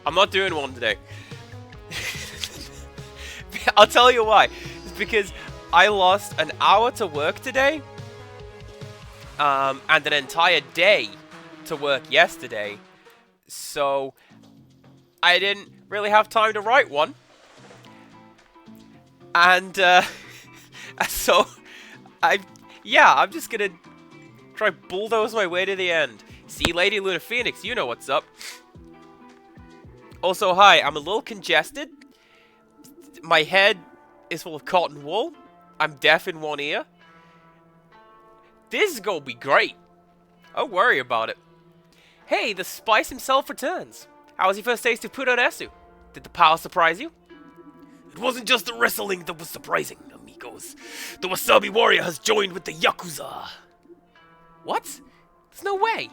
I'm not doing one today. I'll tell you why. It's because I lost an hour to work today, and an entire day to work yesterday. So I didn't really have time to write one. And so I'm just gonna try bulldoze my way to the end. See, Lady Luna Phoenix, you know what's up. Also, hi, I'm a little congested. My head is full of cotton wool. I'm deaf in one ear. This is gonna be great. Don't worry about it. Hey, the Spice himself returns. How was your first taste of Puroresu? Did the power surprise you? It wasn't just the wrestling that was surprising, amigos. The Wasabi Warrior has joined with the Yakuza. What? There's no way.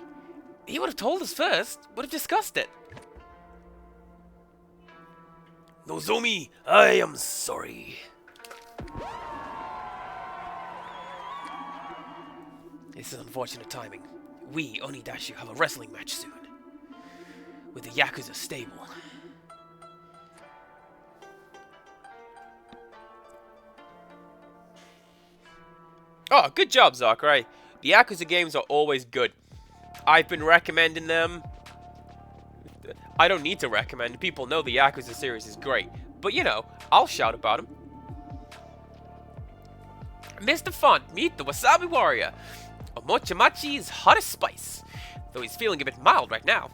He would have told us first. Would have discussed it. Nozomi, I am sorry. This is unfortunate timing. We, Onidashu, have a wrestling match soon. With the Yakuza stable. Oh, good job, Sakurai. The Yakuza games are always good. I've been recommending them. I don't need to recommend. People know the Yakuza series is great. But, you know, I'll shout about them. Mr. Font, meet the Wasabi Warrior. Omochimachi's hottest spice. Though he's feeling a bit mild right now.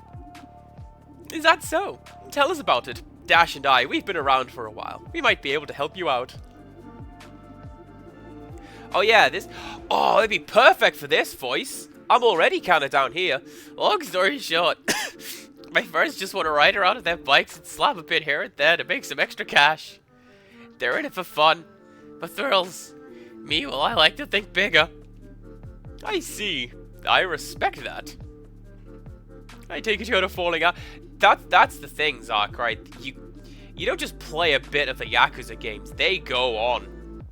Is that so? Tell us about it. Dash and I, we've been around for a while. We might be able to help you out. Oh yeah, this... Oh, it'd be perfect for this voice. I'm already kind of down here. Long story short, my friends just want to ride around on their bikes and slap a bit here and there to make some extra cash. They're in it for fun, for thrills. Me, well, I like to think bigger. I see. I respect that. I take it you're not falling out. That's the thing, Zark, right? You don't just play a bit of the Yakuza games. They go on.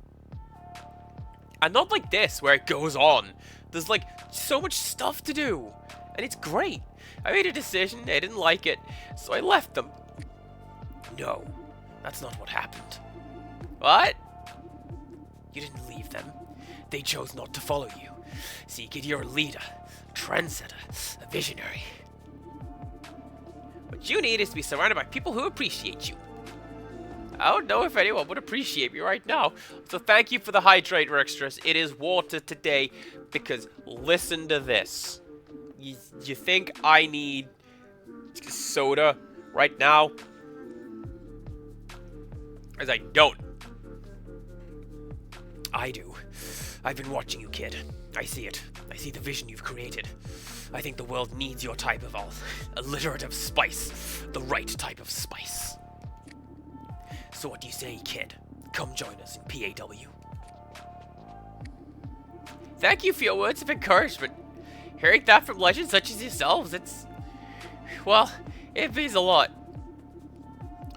And not like this, where it goes on. There's, like, so much stuff to do. And it's great. I made a decision, they didn't like it, so I left them. No, that's not what happened. What? You didn't leave them. They chose not to follow you. See, kid, you're a leader, a trendsetter, a visionary. What you need is to be surrounded by people who appreciate you. I don't know if anyone would appreciate me right now. So thank you for the hydrate, Rextras. It is water today, because listen to this. You think I need soda right now? As I don't. I do. I've been watching you, kid. I see it. I see the vision you've created. I think the world needs your type of alliterative spice. The right type of spice. So what do you say, kid? Come join us in PAW. Thank you for your words of encouragement. Hearing that from legends such as yourselves, well, it means a lot.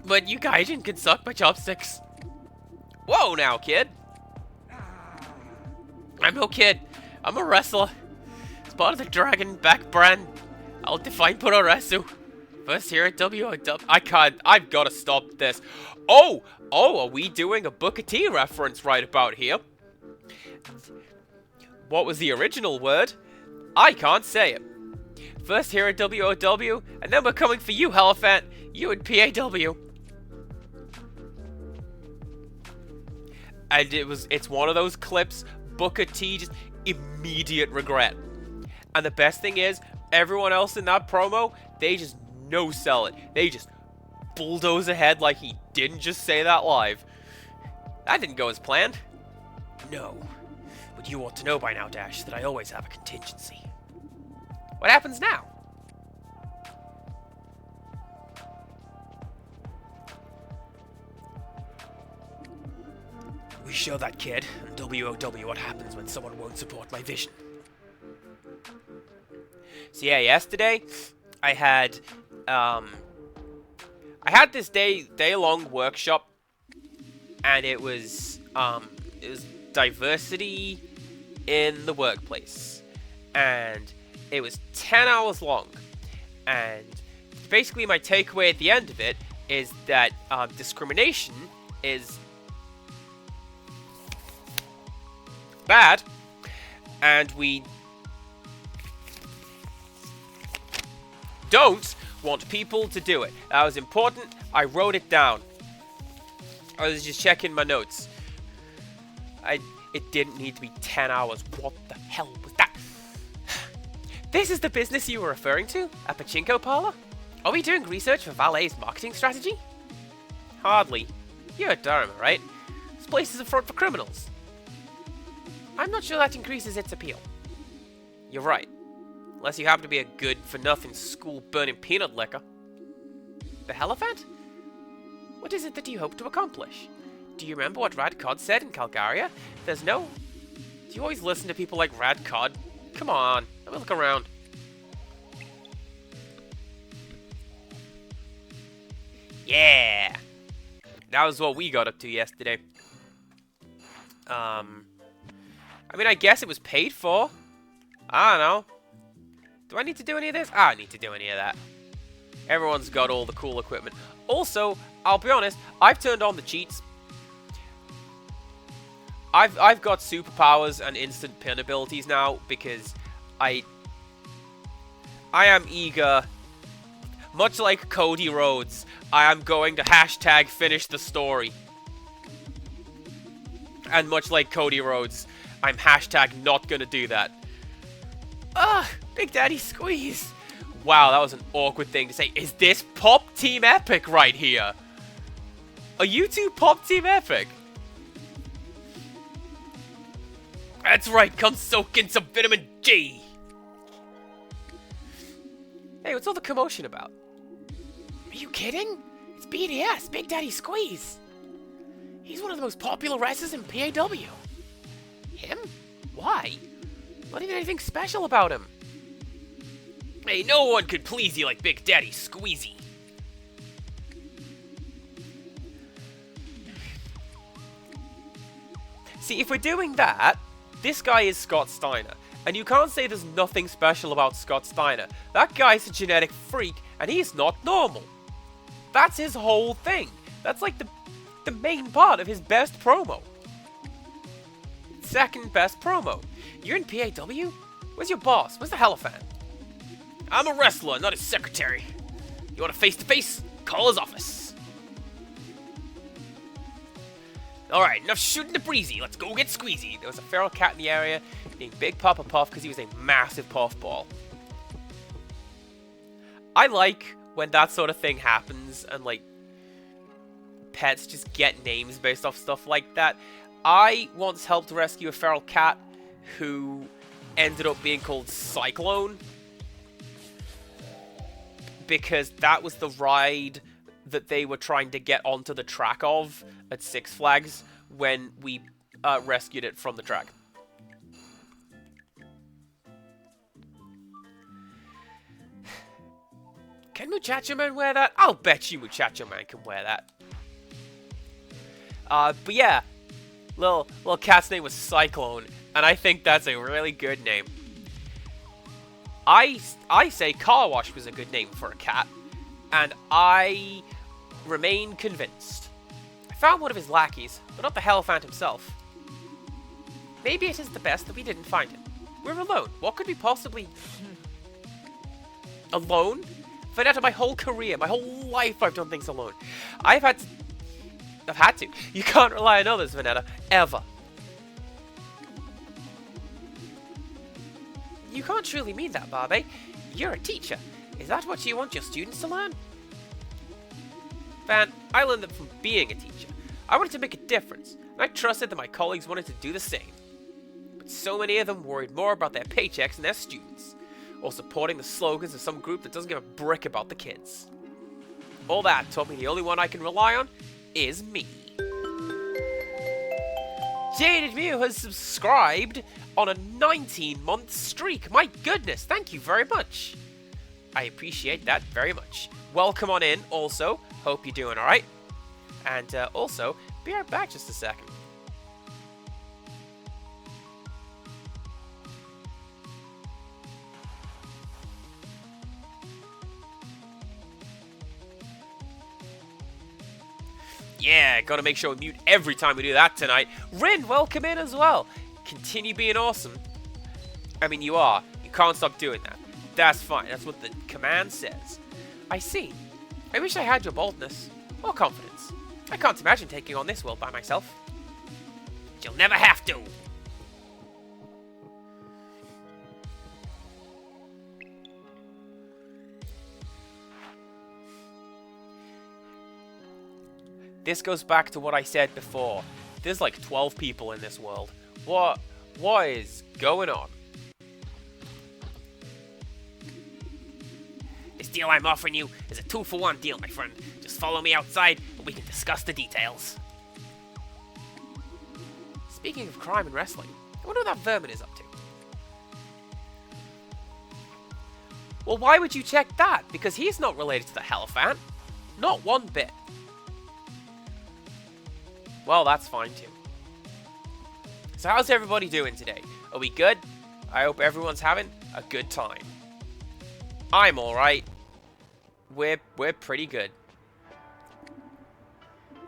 But you gaijin can suck my chopsticks. Whoa now, kid. I'm no kid. I'm a wrestler. As part of the Dragon Back brand, I'll define Puroresu. First here at WOW. I've got to stop this. Oh, are we doing a Booker T reference right about here? What was the original word? I can't say it. First here at WOW, and then we're coming for you, Helephant. You and PAW. And it's one of those clips, Booker T just immediate regret. And the best thing is, everyone else in that promo, they just no-sell it. They just bulldoze ahead like he didn't just say that live. That didn't go as planned. No. But you ought to know by now, Dash, that I always have a contingency. What happens now? We show that kid in WOW what happens when someone won't support my vision. So yeah, yesterday I had this day-long workshop, and it was diversity in the workplace, and it was 10 hours long, and basically my takeaway at the end of it is that discrimination is bad, and we don't want people to do it. That was important. I wrote it down. I was just checking my notes. It didn't need to be 10 hours. What the hell was that? This is the business you were referring to? A pachinko parlor? Are we doing research for Valet's marketing strategy? Hardly. You're at Durham, right? This place is a front for criminals. I'm not sure that increases its appeal. You're right. Unless you happen to be a good-for-nothing school-burning peanut licker. The Hierophant? What is it that you hope to accomplish? Do you remember what Rad Cod said in Calgaria? There's no... Do you always listen to people like Rad Cod? Come on, let me look around. Yeah! That was what we got up to yesterday. I mean, I guess it was paid for. I don't know. Do I need to do any of this? I don't need to do any of that. Everyone's got all the cool equipment. Also, I'll be honest, I've turned on the cheats. I've got superpowers and instant pin abilities now because I am eager. Much like Cody Rhodes, I am going to hashtag finish the story. And much like Cody Rhodes, I'm hashtag not gonna do that. Big Daddy Squeeze. Wow, that was an awkward thing to say. Is this Pop Team Epic right here? Are you two Pop Team Epic? That's right, come soak in some vitamin G. Hey, what's all the commotion about? Are you kidding? It's BDS, Big Daddy Squeeze. He's one of the most popular wrestlers in PAW. Him? Why? Not even anything special about him. Hey, no one could please you like Big Daddy Squeezy. See, if we're doing that, this guy is Scott Steiner. And you can't say there's nothing special about Scott Steiner. That guy's a genetic freak, and he's not normal. That's his whole thing. That's like the main part of his best promo. Second best promo. You're in PAW? Where's your boss? Where's the Hierophant? I'm a wrestler, not his secretary. You want a face-to-face? Call his office. Alright, enough shooting the breezy. Let's go get Squeezy. There was a feral cat in the area named Big Papa Puff because he was a massive puffball. I like when that sort of thing happens and, like, pets just get names based off stuff like that. I once helped rescue a feral cat who ended up being called Cyclone because that was the ride that they were trying to get onto the track of at Six Flags when we rescued it from the track. Can Muchacho Man wear that? I'll bet you Muchacho Man can wear that. But yeah, little cat's name was Cyclone, and I think that's a really good name. I say Car Wash was a good name for a cat, and I remain convinced. I found one of his lackeys, but not the Hierophant himself. Maybe it is the best that we didn't find him. We're alone. What could we possibly... Alone? Vanetta, my whole career, my whole life I've done things alone. I've had to. You can't rely on others, Vanetta. Ever. You can't truly mean that, Barbie. You're a teacher. Is that what you want your students to learn? Van, I learned that from being a teacher. I wanted to make a difference, and I trusted that my colleagues wanted to do the same. But so many of them worried more about their paychecks than their students, or supporting the slogans of some group that doesn't give a brick about the kids. All that taught me the only one I can rely on is me. Jaded Mew has subscribed on a 19-month streak. My goodness, thank you very much. I appreciate that very much. Welcome on in, also. Hope you're doing alright. And also, be right back just a second. Yeah, gotta make sure we mute every time we do that tonight. Rin, welcome in as well. Continue being awesome. I mean, you are. You can't stop doing that. That's fine. That's what the command says. I see. I wish I had your boldness. Or confidence. I can't imagine taking on this world by myself. You'll never have to. This goes back to what I said before. There's like 12 people in this world. What is going on? This deal I'm offering you is a 2-for-1 deal, my friend. Just follow me outside and we can discuss the details. Speaking of crime and wrestling, I wonder what that vermin is up to. Well, why would you check that? Because he's not related to the Hierophant. Not one bit. Well, that's fine too. So how's everybody doing today? Are we good? I hope everyone's having a good time. I'm alright. We're pretty good.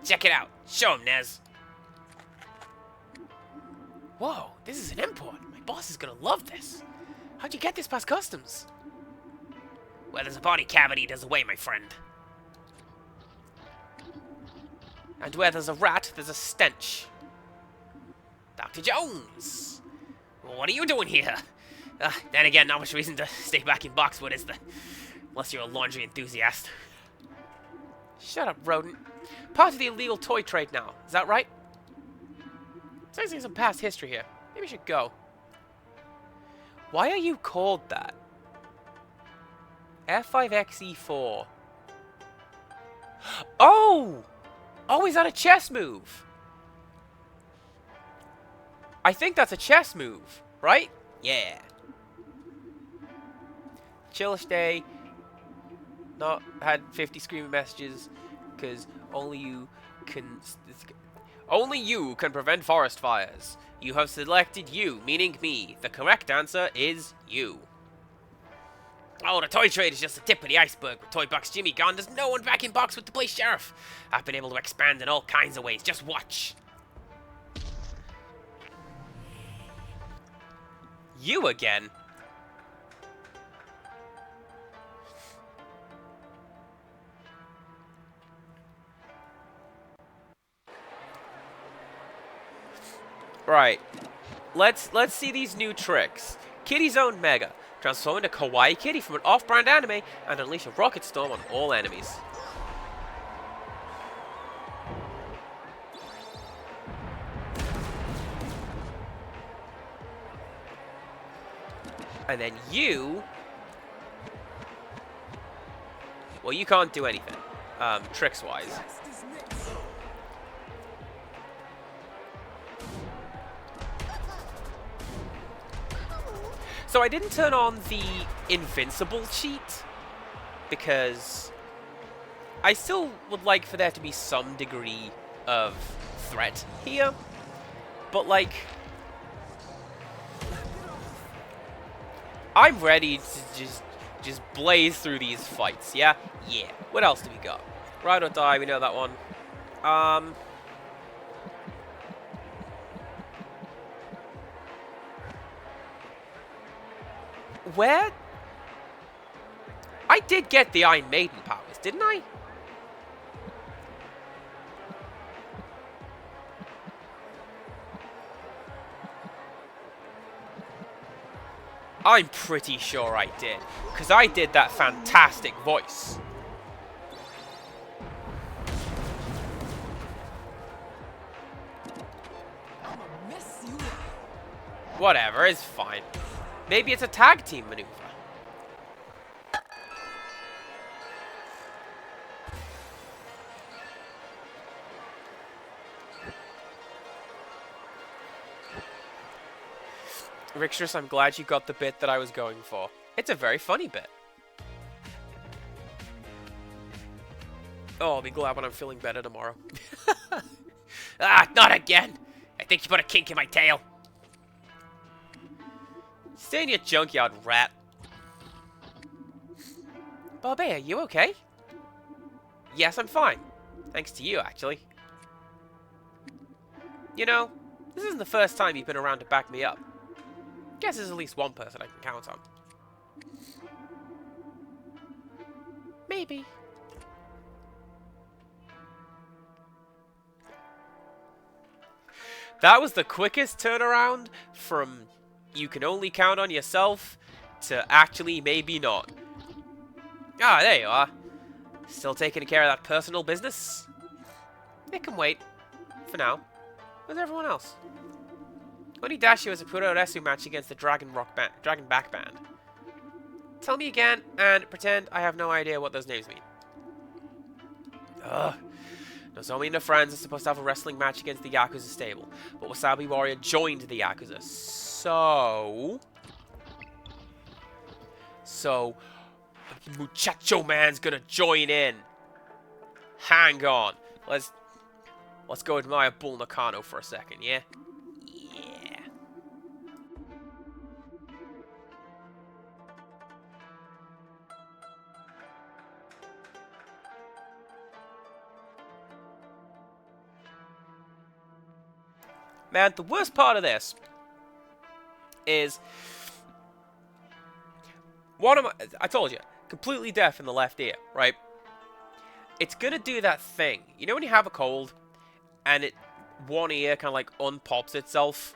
Check it out. Show him, Nez. Whoa, this is an import. My boss is gonna love this. How'd you get this past customs? Where there's a body cavity, there's a way, my friend. And where there's a rat, there's a stench. Dr. Jones! Well, what are you doing here? Then again, not much reason to stay back in Boxwood, is there? Unless you're a laundry enthusiast. Shut up, rodent. Part of the illegal toy trade now, is that right? Sounds like some past history here. Maybe we should go. Why are you called that? F5XE4. Oh! Oh, is that a chess move? I think that's a chess move, right? Yeah. Chillish day. Not had 50 screaming messages, because only you can prevent forest fires. You have selected you, meaning me. The correct answer is you. Oh, the toy trade is just the tip of the iceberg. With Toy Box Jimmy gone, there's no one back in box with the place sheriff. I've been able to expand in all kinds of ways. Just watch. You again? Right. Let's see these new tricks. Kitty's own Mega. Transform into Kawaii Kitty from an off-brand anime and unleash a rocket storm on all enemies. And then you... Well, you can't do anything, tricks-wise. So I didn't turn on the invincible cheat, because I still would like for there to be some degree of threat here, but like, I'm ready to just blaze through these fights, yeah? Yeah. What else do we got? Ride or Die, we know that one. Where? I did get the Iron Maiden powers, didn't I? I'm pretty sure I did, because I did that fantastic voice. Whatever, it's fine. Maybe it's a tag team maneuver. Rixtress, I'm glad you got the bit that I was going for. It's a very funny bit. Oh, I'll be glad when I'm feeling better tomorrow. Ah, not again! I think you put a kink in my tail. Stay in your junkyard, rat. Bobby, are you okay? Yes, I'm fine. Thanks to you, actually. You know, this isn't the first time you've been around to back me up. Guess there's at least one person I can count on. Maybe. That was the quickest turnaround from you can only count on yourself to actually maybe not. Ah, there you are. Still taking care of that personal business? It can wait. For now. Where's everyone else? Onidashi was a pro wrestling match against the Dragon Back Band. Tell me again, and pretend I have no idea what those names mean. Ugh. Nozomi and her friends are supposed to have a wrestling match against the Yakuza stable, but Wasabi Warrior joined the Yakuza, So, the Muchacho Man's gonna join in. Hang on. Let's go admire Bull Nakano for a second, yeah? Yeah. Man, the worst part of this is I told you, completely deaf in the left ear, right? It's gonna do that thing. You know when you have a cold and one ear kind of like unpops itself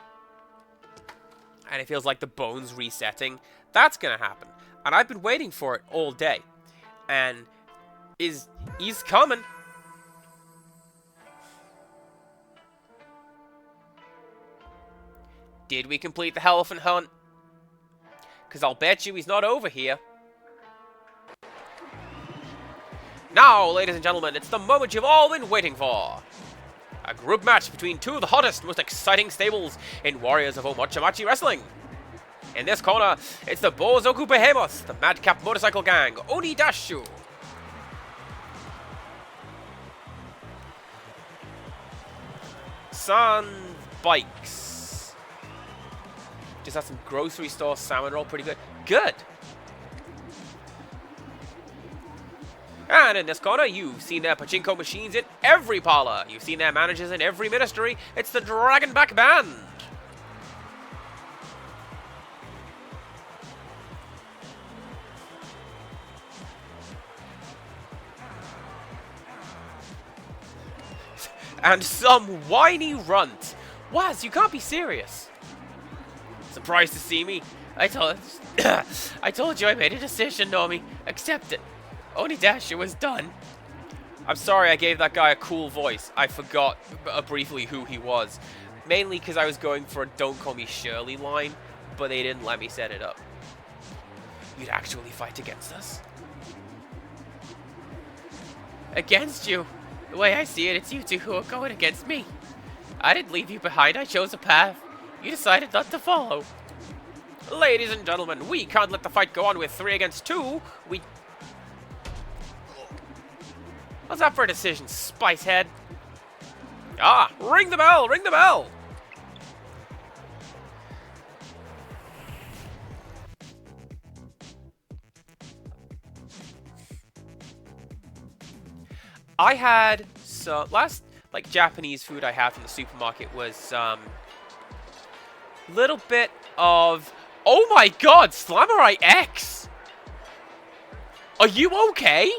and it feels like the bone's resetting? That's gonna happen. And I've been waiting for it all day. And he's coming. Did we complete the elephant hunt? Because I'll bet you he's not over here. Now, ladies and gentlemen, it's the moment you've all been waiting for. A group match between two of the hottest, most exciting stables in Warriors of Omochamachi Wrestling. In this corner, it's the Bozoku Behemoths, the Madcap Motorcycle Gang, Onidashu. Sun Bikes. Just had some grocery store salmon roll, pretty good. Good! And in this corner, you've seen their pachinko machines in every parlor. You've seen their managers in every ministry. It's the Dragon Back Band. And some whiny runt. Waz, you can't be serious. Surprised to see me? I told you I made a decision, Nomi. Accept it. Onidasha was done. I'm sorry I gave that guy a cool voice. I forgot briefly who he was. Mainly because I was going for a Don't Call Me Shirley line, but they didn't let me set it up. You'd actually fight against us? Against you? The way I see it, it's you two who are going against me. I didn't leave you behind. I chose a path you decided not to follow. Ladies and gentlemen, we can't let the fight go on with 3 against 2. What's that for a decision, Spicehead? Ah, ring the bell, ring the bell! I had last Japanese food I had from the supermarket was little bit of, oh my god, Slamurai X! Are you okay?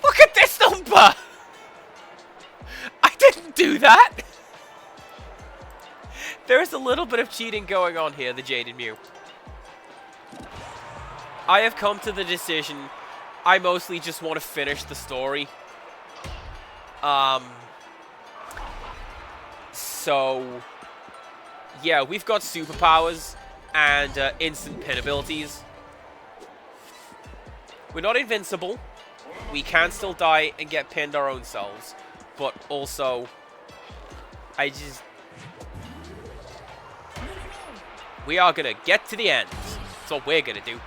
Look at this number! I didn't do that! There's a little bit of cheating going on here, the Jaded Mew. I have come to the decision I mostly just want to finish the story. So, yeah, we've got superpowers and instant pin abilities. We're not invincible. We can still die and get pinned our own selves. But also, we are going to get to the end. That's what we're going to do.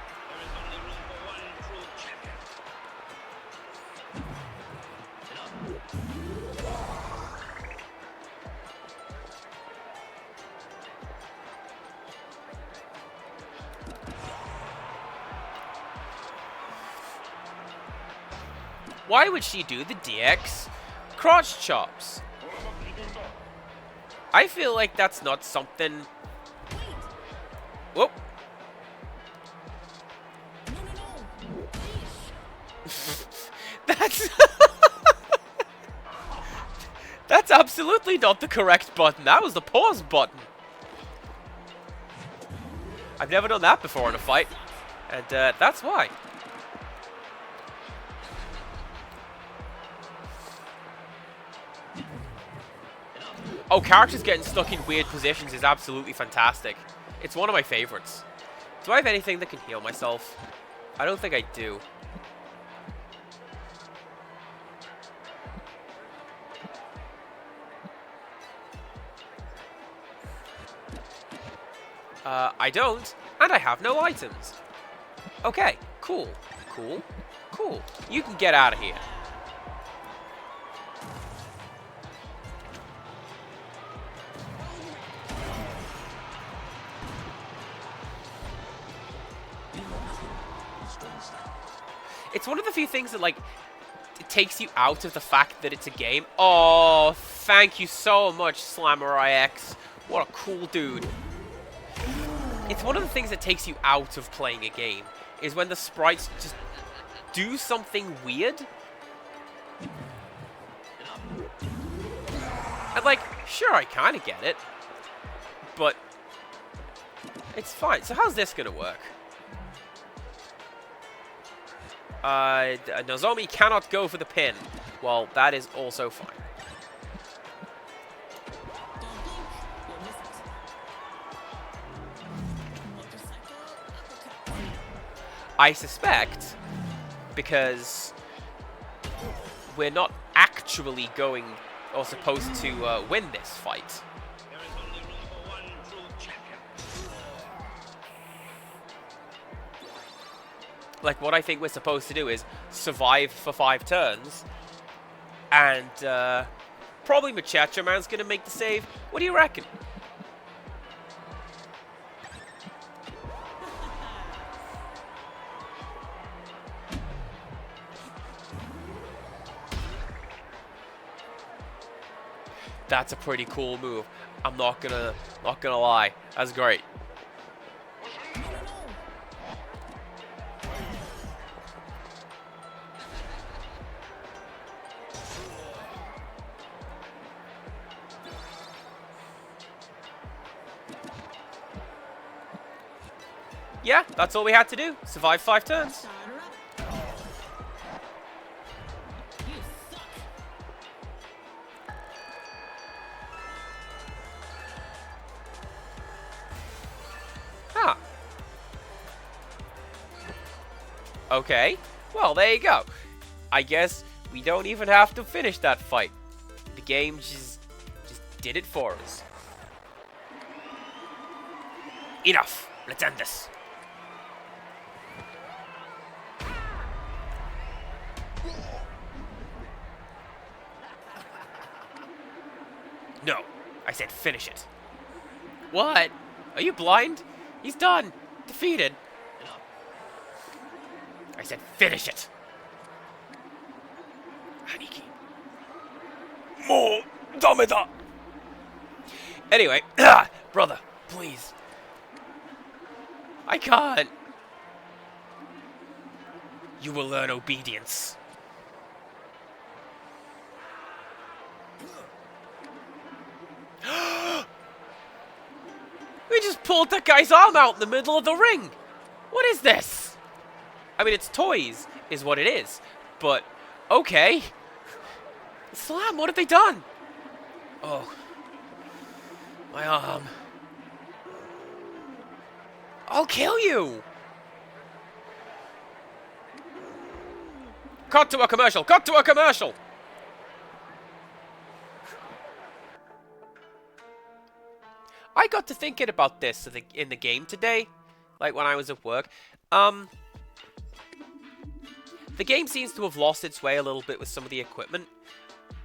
Why would she do the DX crotch chops? I feel like that's not something... Whoop. That's... That's absolutely not the correct button. That was the pause button. I've never done that before in a fight. And that's why. Oh, characters getting stuck in weird positions is absolutely fantastic. It's one of my favorites. Do I have anything that can heal myself? I don't think I do. I don't, and I have no items. Okay, cool, cool, cool. You can get out of here. It's one of the few things that, like, it takes you out of the fact that it's a game. Oh, thank you so much, Slamurai X. What a cool dude. It's one of the things that takes you out of playing a game, is when the sprites just do something weird. And, like, sure, I kind of get it, but it's fine. So how's this going to work? Nozomi cannot go for the pin. Well, that is also fine. I suspect, because we're not actually going or supposed to win this fight. Like, what I think we're supposed to do is survive for 5 turns, and probably Machacho Man's gonna make the save. What do you reckon? That's a pretty cool move. I'm not gonna lie. That's great. Yeah, that's all we had to do. Survive 5 turns. Huh. Okay. Well, there you go. I guess we don't even have to finish that fight. The game just did it for us. Enough. Let's end this. No, I said finish it. What? Are you blind? He's done. Defeated. I said finish it. Aniki. More dameda. Anyway, brother, please. I can't. You will learn obedience. We just pulled that guy's arm out in the middle of the ring. What is this? I mean, it's toys, is what it is. But, okay. Slam, what have they done? Oh. My arm. I'll kill you. Cut to a commercial. Cut to a commercial. I got to thinking about this in the game today, like when I was at work. The game seems to have lost its way a little bit with some of the equipment,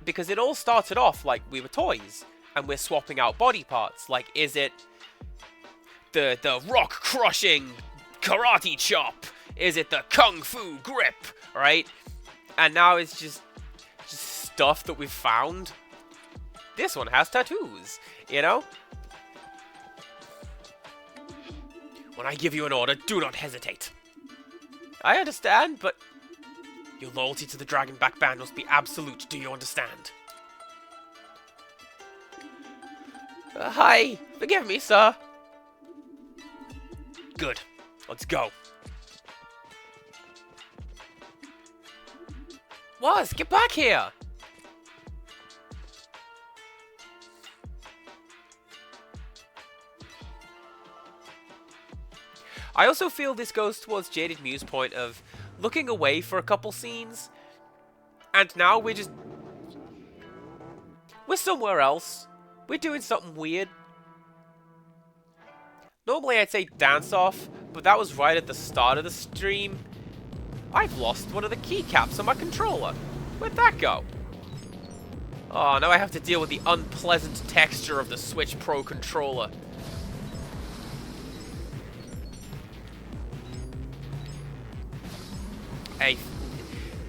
because it all started off like we were toys, and we're swapping out body parts. Like, is it the rock-crushing karate chop? Is it the kung fu grip, right? And now it's just stuff that we've found. This one has tattoos, you know? When I give you an order, do not hesitate. I understand, but your loyalty to the Dragonback Band must be absolute. Do you understand? Hi. Forgive me, sir. Good. Let's go. Waz, get back here! I also feel this goes towards Jaded Mew's point of looking away for a couple scenes, and now we're somewhere else. We're doing something weird. Normally I'd say dance off, but that was right at the start of the stream. I've lost one of the keycaps on my controller. Where'd that go? Oh, now I have to deal with the unpleasant texture of the Switch Pro controller. Hey,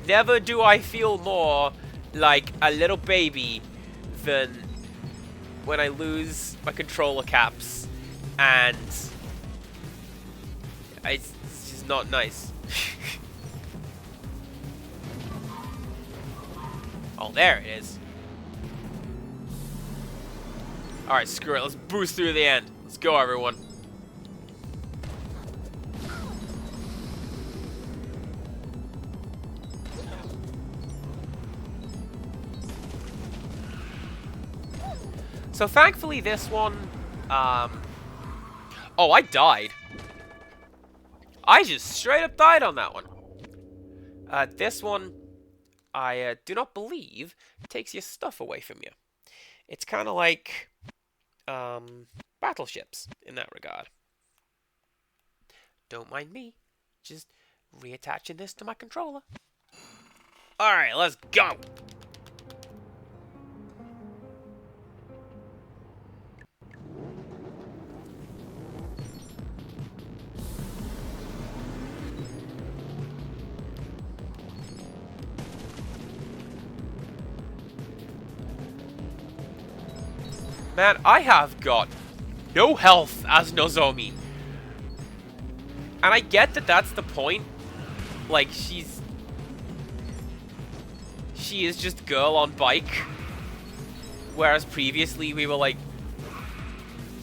never do I feel more like a little baby than when I lose my controller caps, and it's just not nice. Oh, there it is. Alright, screw it. Let's boost through the end. Let's go, everyone. So thankfully this one, oh, I died. I just straight up died on that one. This one, I do not believe takes your stuff away from you. It's kind of like battleships in that regard. Don't mind me, just reattaching this to my controller. Alright, let's go! Man, I have got no health as Nozomi. And I get that that's the point. Like, she is just girl on bike. Whereas previously we were like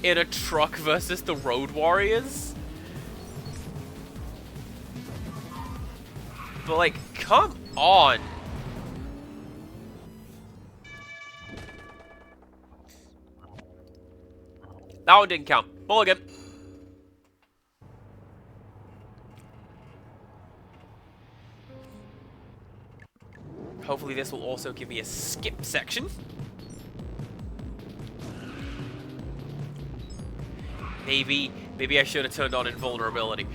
in a truck versus the Road Warriors. But like, come on. That one didn't count. Mulligan. Hopefully this will also give me a skip section. Maybe I should have turned on invulnerability.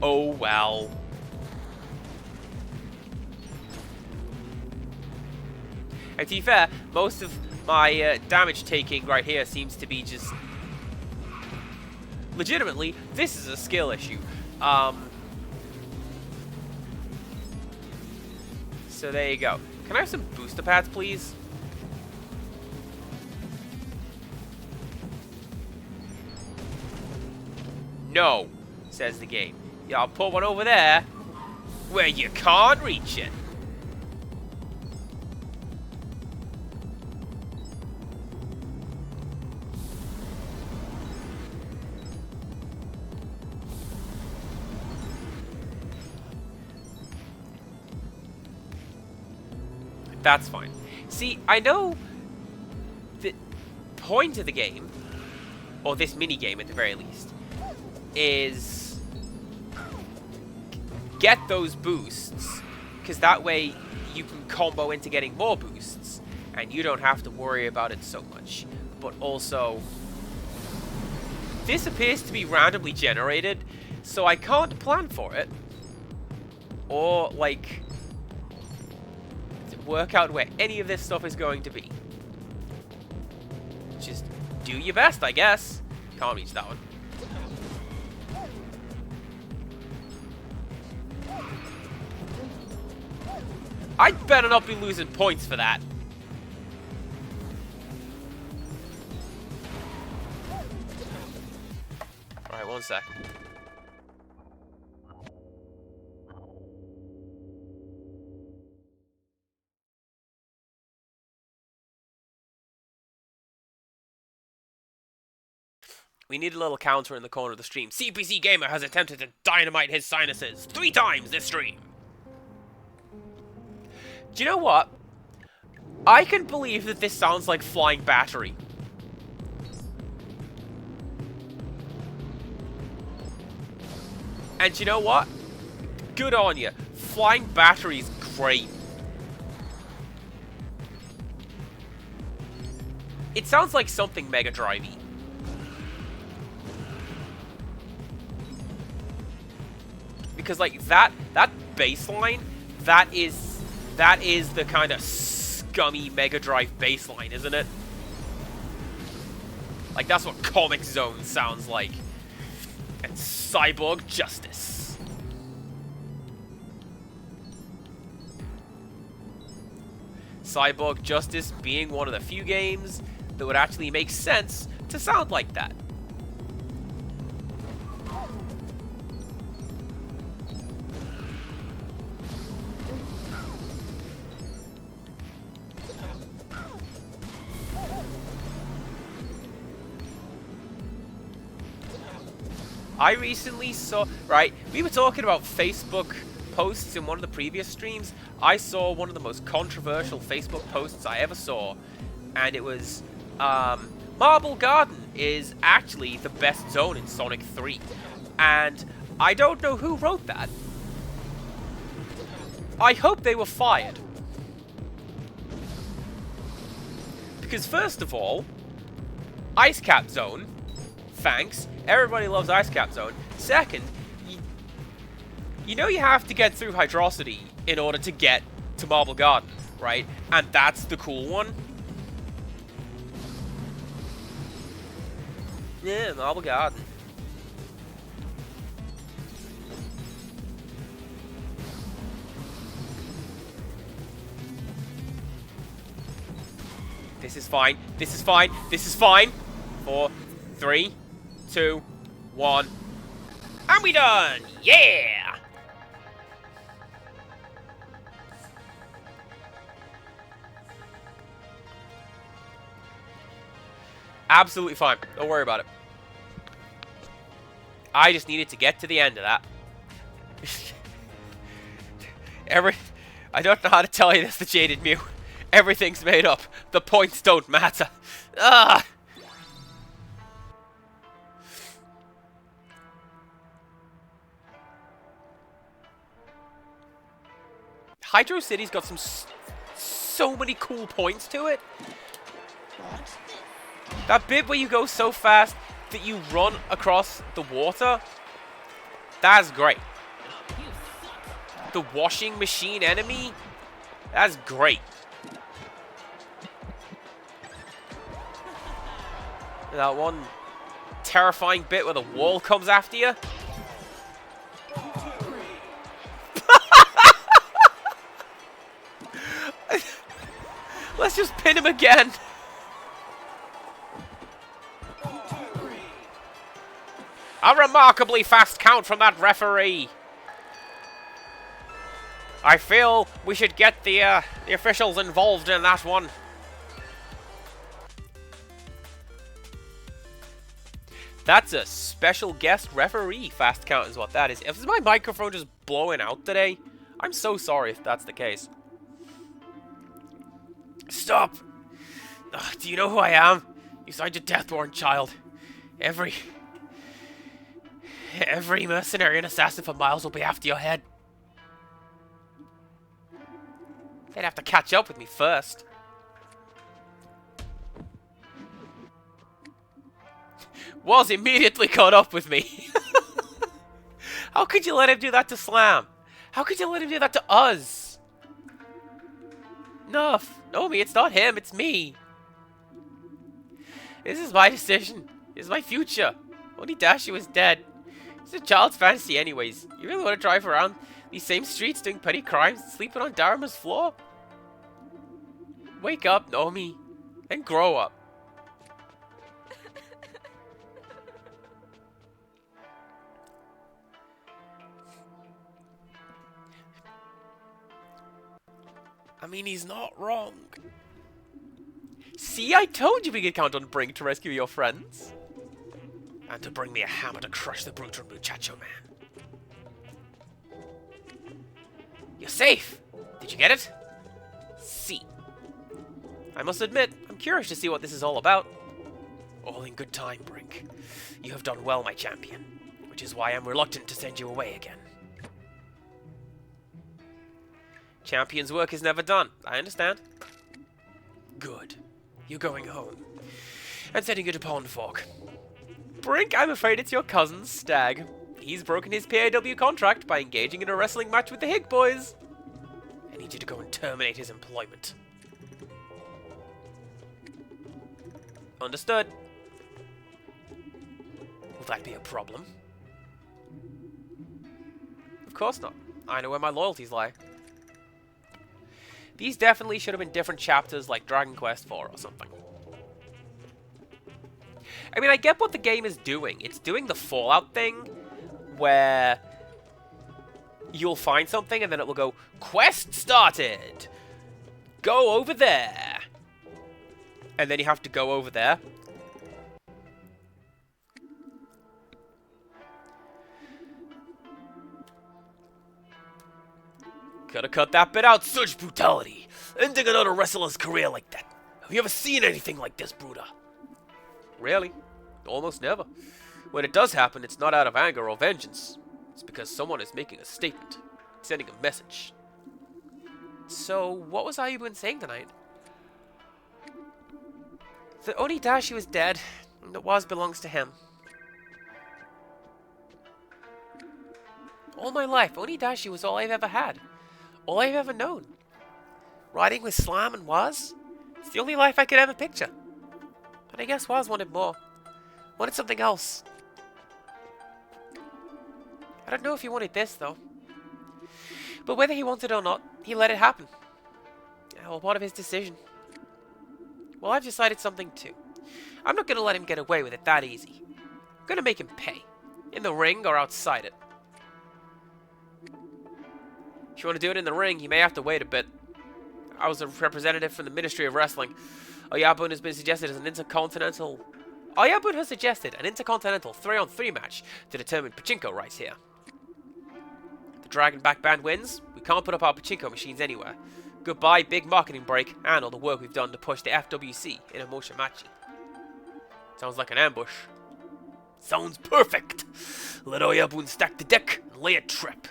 Oh, well. And to be fair, most of my damage taking right here seems to be just... Legitimately, this is a skill issue. So there you go. Can I have some booster pads, please? No, says the game. Yeah, I'll put one over there where you can't reach it. That's fine. See, I know the point of the game, or this mini-game at the very least, is get those boosts, because that way you can combo into getting more boosts, and you don't have to worry about it so much. But also, this appears to be randomly generated, so I can't plan for it, or, like, work out where any of this stuff is going to be. Just do your best, I guess. Can't reach that one. I'd better not be losing points for that. Alright, 1 second. We need a little counter in the corner of the stream. CPC Gamer has attempted to dynamite his sinuses 3 times this stream. Do you know what? I can believe that this sounds like Flying Battery. And you know what? Good on you. Flying Battery's great. It sounds like something Mega Drive-y. Because like that bass line, that is the kind of scummy Mega Drive bass line, isn't it? Like that's what Comic Zone sounds like. And Cyborg Justice. Cyborg Justice being one of the few games that would actually make sense to sound like that. I recently saw, right, we were talking about Facebook posts in one of the previous streams. I saw one of the most controversial Facebook posts I ever saw, and it was, Marble Garden is actually the best zone in Sonic 3. And I don't know who wrote that. I hope they were fired. Because first of all, Ice Cap Zone, thanks. Everybody loves Ice Cap Zone. Second, you know you have to get through Hydrocity in order to get to Marble Garden, right? And that's the cool one. Yeah, Marble Garden. This is fine. This is fine. This is fine. 4, 3, 2, 1. And we done! Yeah! Absolutely fine. Don't worry about it. I just needed to get to the end of that. I don't know how to tell you this, the Jaded Mew. Everything's made up. The points don't matter. Ugh! Hydro City's got so many cool points to it. That bit where you go so fast that you run across the water, that's great. The washing machine enemy, that's great. That one terrifying bit where the wall comes after you. Let's just pin him again. A remarkably fast count from that referee. I feel we should get the officials involved in that one. That's a special guest referee fast count is what that is. Is my microphone just blowing out today? I'm so sorry if that's the case. Stop! Ugh, do you know who I am? You signed your death-worn child. Every mercenary and assassin for miles will be after your head. They'd have to catch up with me first. Was immediately caught up with me. How could you let him do that to Slam? How could you let him do that to us? No, Nomi, it's not him, it's me. This is my decision. This is my future. Only Dashu is dead. It's a child's fantasy anyways. You really want to drive around These same streets doing petty crimes, sleeping on Dharma's floor? Wake up, Nomi, and grow up. I mean, he's not wrong. See, I told you we could count on Brink to rescue your friends. And to bring me a hammer to crush the brutal muchacho man. You're safe! Did you get it? See. I must admit, I'm curious to see what this is all about. All in good time, Brink. You have done well, my champion. Which is why I'm reluctant to send you away again. Champion's work is never done. I understand. Good. You're going home. And setting you to Pond Fork. Brink, I'm afraid it's your cousin, Stag. He's broken his PAW contract by engaging in a wrestling match with the Hig Boys. I need you to go and terminate his employment. Understood. Will that be a problem? Of course not. I know where my loyalties lie. These definitely should have been different chapters like Dragon Quest IV or something. I mean, I get what the game is doing. It's doing the Fallout thing where you'll find something and then it will go, quest started! Go over there! And then you have to go over there. Gotta cut that bit out. Such brutality. Ending another wrestler's career like that. Have you ever seen anything like this, Bruda? Rarely. Almost never. When it does happen, it's not out of anger or vengeance. It's because someone is making a statement. Sending a message. So, what was Ayubun saying tonight? The Onidashi was dead, and the was belongs to him. All my life, Onidashi was all I've ever had. All I've ever known. Riding with Slam and Waz? It's the only life I could ever picture. But I guess Waz wanted more. Wanted something else. I don't know if he wanted this, though. But whether he wanted it or not, he let it happen. Well, part of his decision. Well, I've decided something too. I'm not going to let him get away with it that easy. I'm going to make him pay. In the ring or outside it. If you want to do it in the ring, you may have to wait a bit. I was a representative from the Ministry of Wrestling. Oyabun has been suggested as an intercontinental... Oyabun has suggested an intercontinental 3-on-3 match to determine pachinko rights here. The Dragonback band wins. We can't put up our pachinko machines anywhere. Goodbye, big marketing break, and all the work we've done to push the FWC in a motion matchy. Sounds like an ambush. Sounds perfect! Let Oyabun stack the deck and lay a trap.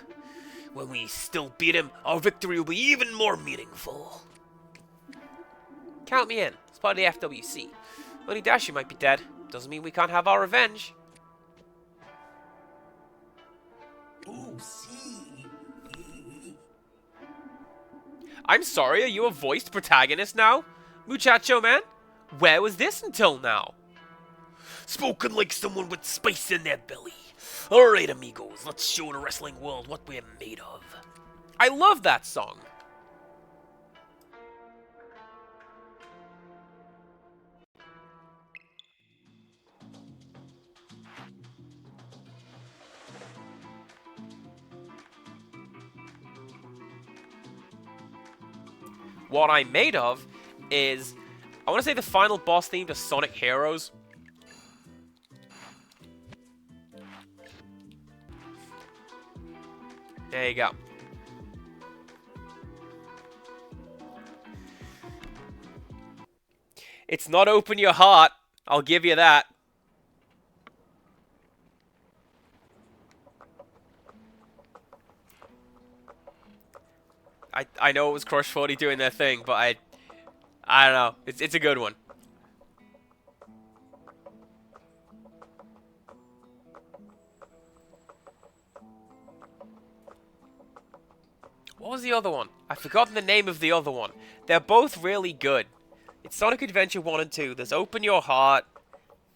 When we still beat him, our victory will be even more meaningful. Count me in. It's part of the FWC. Onidashi might be dead. Doesn't mean we can't have our revenge. Oh, see. I'm sorry, are you a voiced protagonist now? Muchacho man? Where was this until now? Spoken like someone with spice in their belly. Alright, amigos, let's show the wrestling world what we're made of. I love that song. What I'm made of is, I want to say the final boss theme to Sonic Heroes. There you go. It's not open your heart, I'll give you that. I know it was Crush 40 doing their thing, but I don't know. It's a good one. What was the other one? I've forgotten the name of the other one. They're both really good. It's Sonic Adventure 1 and 2. There's Open Your Heart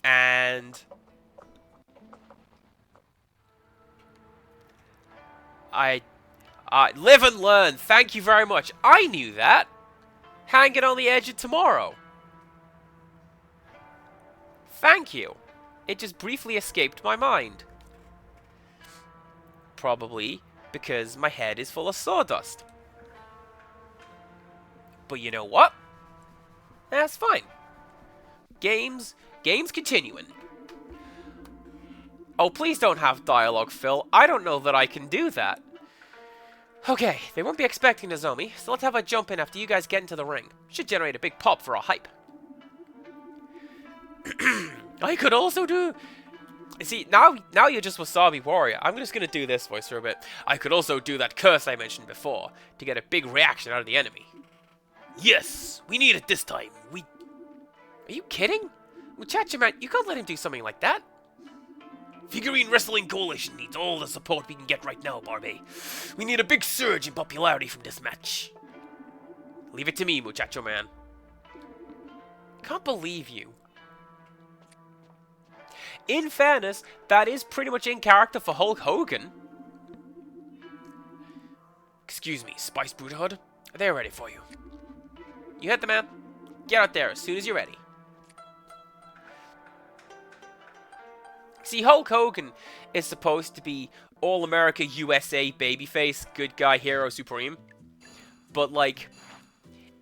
and... Live and learn. Thank you very much. I knew that. Hanging on the edge of tomorrow. Thank you. It just briefly escaped my mind. Probably because my head is full of sawdust. But you know what? That's fine. Games continuing. Oh, please don't have dialogue, Phil. I don't know that I can do that. Okay, they won't be expecting to zombie, so let's have a jump in after you guys get into the ring. Should generate a big pop for a hype. I could also do... See, now you're just Wasabi Warrior. I'm just going to do this voice for a bit. I could also do that curse I mentioned before, to get a big reaction out of the enemy. Yes, we need it this time. Are you kidding? Muchacho man, you can't let him do something like that. Figurine Wrestling Coalition needs all the support we can get right now, Barbie. We need a big surge in popularity from this match. Leave it to me, Muchacho man. Can't believe you. In fairness, that is pretty much in character for Hulk Hogan. Excuse me, Spice Brotherhood. They're ready for you. You hit the man. Get out there as soon as you're ready. See, Hulk Hogan is supposed to be All-America USA babyface, good guy, hero, supreme. But, like,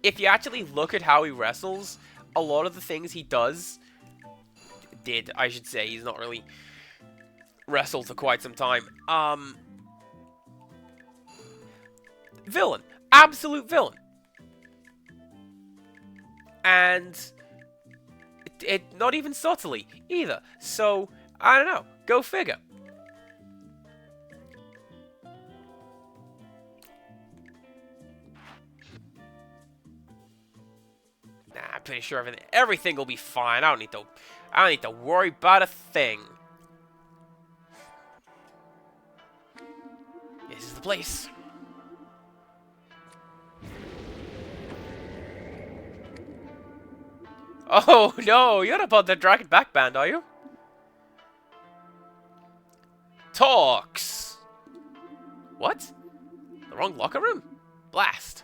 if you actually look at how he wrestles, a lot of the things he does... I should say. He's not really wrestled for quite some time. Villain. Absolute villain. And... It not even subtly, either. So... I don't know. Go figure. Nah, I'm pretty sure everything will be fine. I don't need to worry about a thing. This is the place. Oh no, you're not about the Dragon Back Band, are you? Talks. What? The wrong locker room? Blast.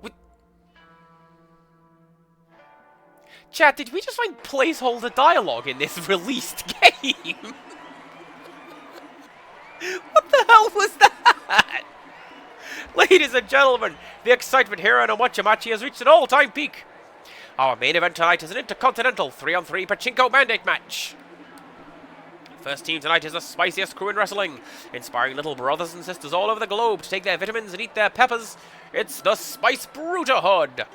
What? Chat, did we just find placeholder dialogue in this released game? What the hell was that? Ladies and gentlemen, the excitement here on Omochamachi has reached an all-time peak. Our main event tonight is an intercontinental 3-on-3 pachinko mandate match. First team tonight is the spiciest crew in wrestling, inspiring little brothers and sisters all over the globe to take their vitamins and eat their peppers. It's the Spice Brotherhood.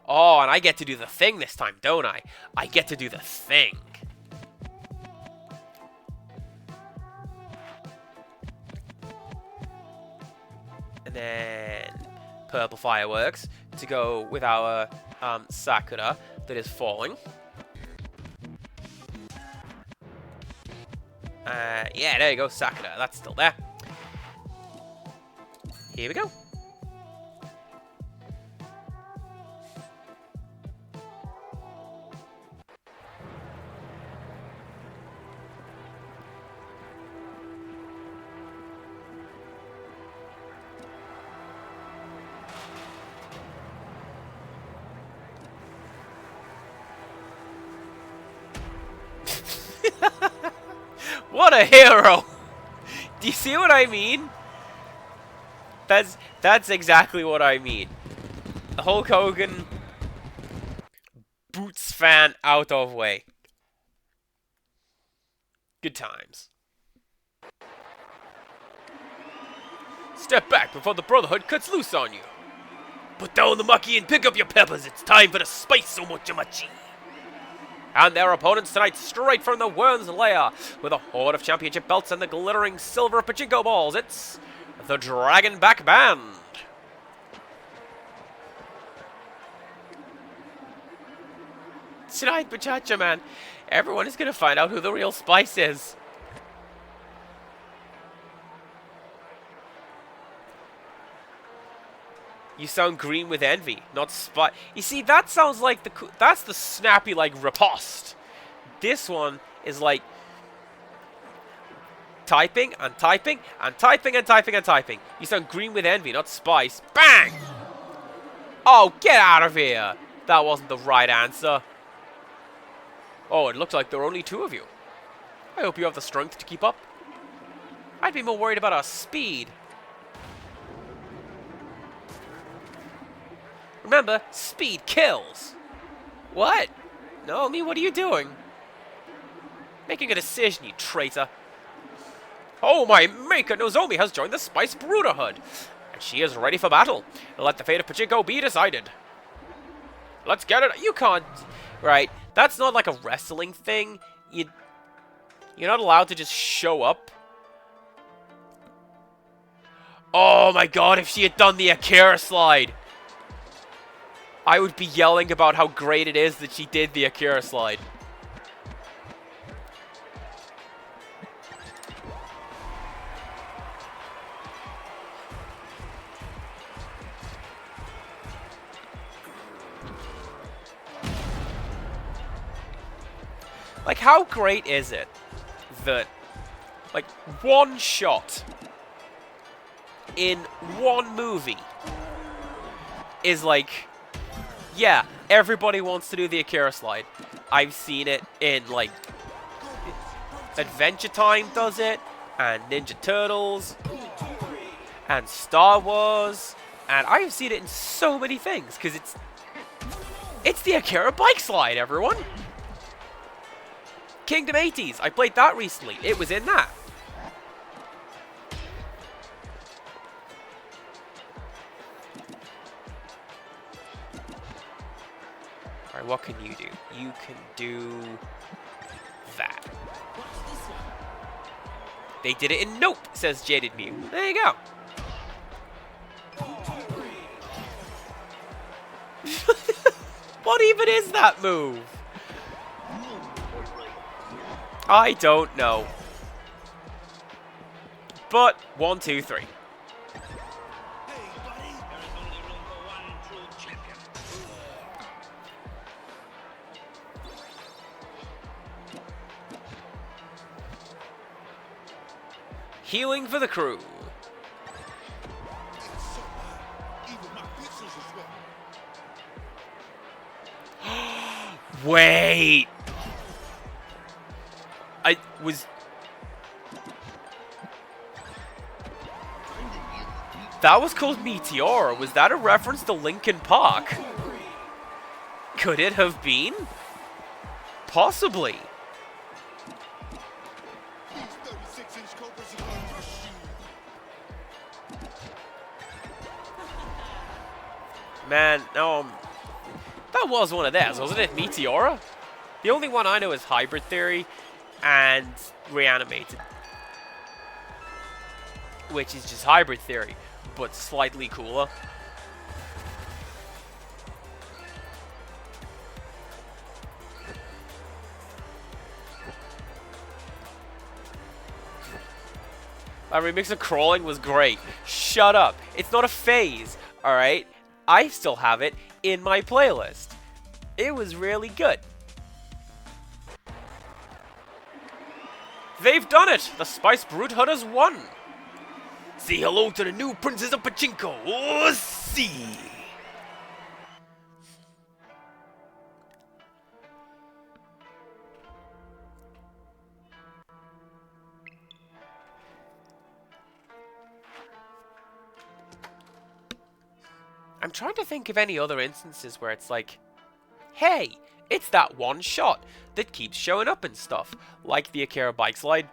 Oh, and I get to do the thing this time, don't I? I get to do the thing. And then... purple fireworks to go with our Sakura that is falling. Yeah, there you go, Sakura. That's still there. Here we go. What a hero! Do you see what I mean? That's exactly what I mean. Hulk Hogan boots fan out of way. Good times. Step back before the Brotherhood cuts loose on you. Put down the mucky and pick up your peppers. It's time for the Spice Omochamachi. And their opponents tonight, straight from the Worm's Lair, with a horde of championship belts and the glittering silver pachinko balls. It's the Dragon Back Band. Tonight, Muchacho Man, everyone is going to find out who the real Spice is. You sound green with envy, not spot. You see, that sounds like that's the snappy, like, riposte. This one is like typing and typing and typing and typing and typing. You sound green with envy, not spice. Bang! Oh, get out of here! That wasn't the right answer. Oh, it looks like there are only 2 of you. I hope you have the strength to keep up. I'd be more worried about our speed. Remember, speed kills. What? Naomi, what are you doing? Making a decision, you traitor. Oh, my maker, Nozomi has joined the Spice Brotherhood. And she is ready for battle. Let the fate of Pachinko be decided. Let's get it. You can't... Right. That's not like a wrestling thing. You're not allowed to just show up. Oh my god, if she had done the Akira slide. I would be yelling about how great it is that she did the Akira slide. Like, how great is it that, like, one shot in one movie is like, yeah, everybody wants to do the Akira slide. I've seen it in, like, Adventure Time does it, and Ninja Turtles, and Star Wars, and I've seen it in so many things, because it's the Akira bike slide, everyone! Kingdom 80s, I played that recently. It was in that. Alright, what can you do? You can do that. They did it in Nope, says Jaded Mew. There you go. What even is that move? I don't know. But 1, 2, 3. Healing for the crew. Wait. I was... That was called Meteora. Was that a reference to Linkin Park? Could it have been? Possibly. Man, no, that was one of theirs, wasn't it? Meteora? The only one I know is Hybrid Theory and Reanimated, which is just Hybrid Theory, but slightly cooler. That remix of Crawling was great. Shut up. It's not a phase, alright? I still have it in my playlist. It was really good. They've done it! The Spice Brotherhood has won! Say hello to the new Princess of Pachinko! Oh, see! I'm trying to think of any other instances where it's like, hey, it's that one shot that keeps showing up and stuff, like the Akira bike slide.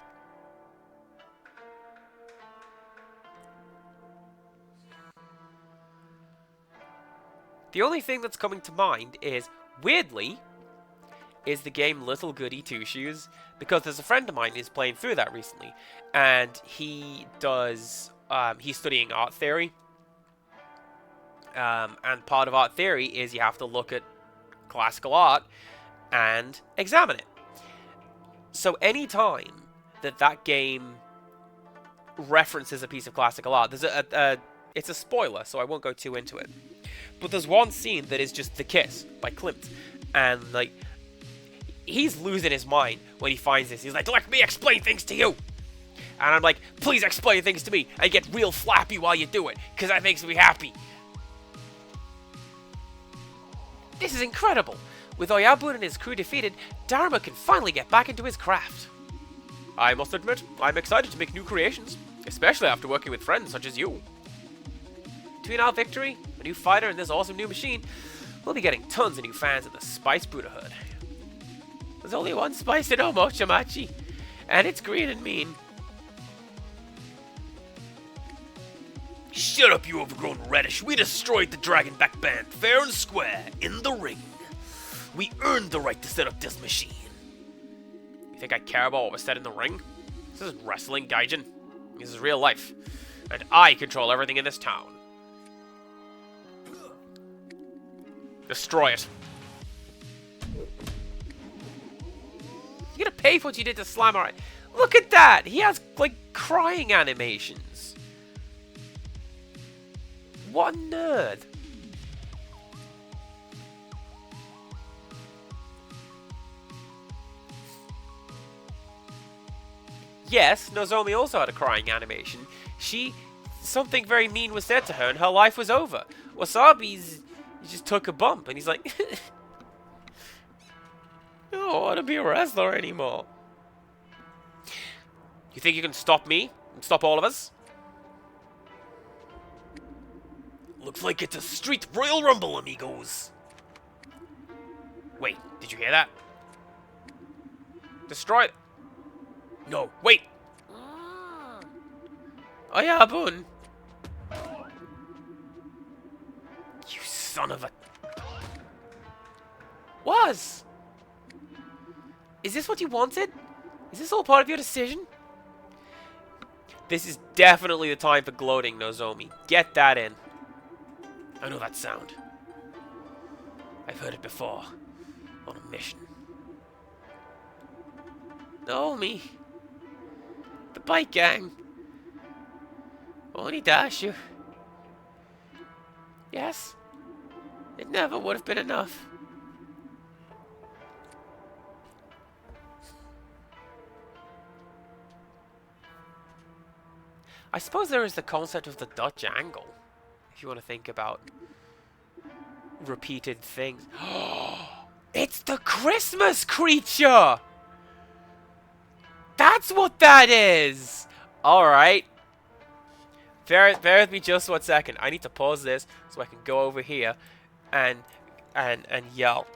The only thing that's coming to mind is, weirdly, is the game Little Goody Two Shoes, because there's a friend of mine who's playing through that recently, and he does, he's studying art theory. And part of art theory is you have to look at classical art and examine it. So any time that that game references a piece of classical art, there's it's a spoiler, so I won't go too into it. But there's one scene that is just The Kiss by Klimt, and like he's losing his mind when he finds this. He's like, let me explain things to you. And I'm like, please explain things to me. And get real flappy while you do it, because that makes me happy. This is incredible. With Oyabun and his crew defeated, Dharma can finally get back into his craft. I must admit, I'm excited to make new creations, especially after working with friends such as you. Between our victory, a new fighter, and this awesome new machine, we'll be getting tons of new fans of the Spice Buddhahood. There's only one spice in Omochamachi, and it's green and mean. Shut up, you overgrown radish. We destroyed the Dragonback Band fair and square in the ring. We earned the right to set up this machine. You think I care about what was said in the ring? This isn't wrestling, Gaijin. This is real life. And I control everything in this town. Destroy it. You're gonna pay for what you did to Slime, alright? Look at that! He has, like, crying animations. What a nerd. Yes, Nozomi also had a crying animation. Something very mean was said to her and her life was over. Wasabi's he just took a bump and he's like, I don't want to be a wrestler anymore. You think you can stop me and stop all of us? Looks like it's a street Royal Rumble, amigos. Wait, did you hear that? Destroy it. No, wait. Oh yeah, Boon. You son of a... Was? Is this what you wanted? Is this all part of your decision? This is definitely the time for gloating, Nozomi. Get that in. I know that sound. I've heard it before. On a mission. Naomi. The bike gang. Onidashu. Yes. It never would have been enough. I suppose there is the concept of the Dutch angle. If you want to think about repeated things. It's the Christmas creature! That's what that is! Alright. Bear with me just 1 second. I need to pause this so I can go over here and yell.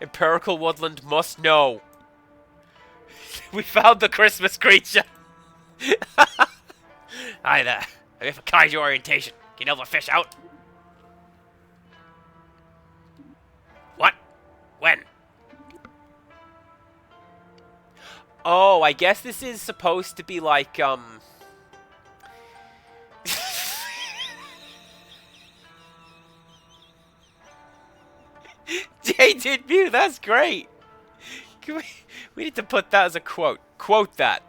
Empirical Woodland must know. We found the Christmas creature! Hi there. I'm here for kaiju orientation. Can you help a fish out? What? When? Oh, I guess this is supposed to be like, Jaded View, that's great! We need to put that as a quote. Quote that.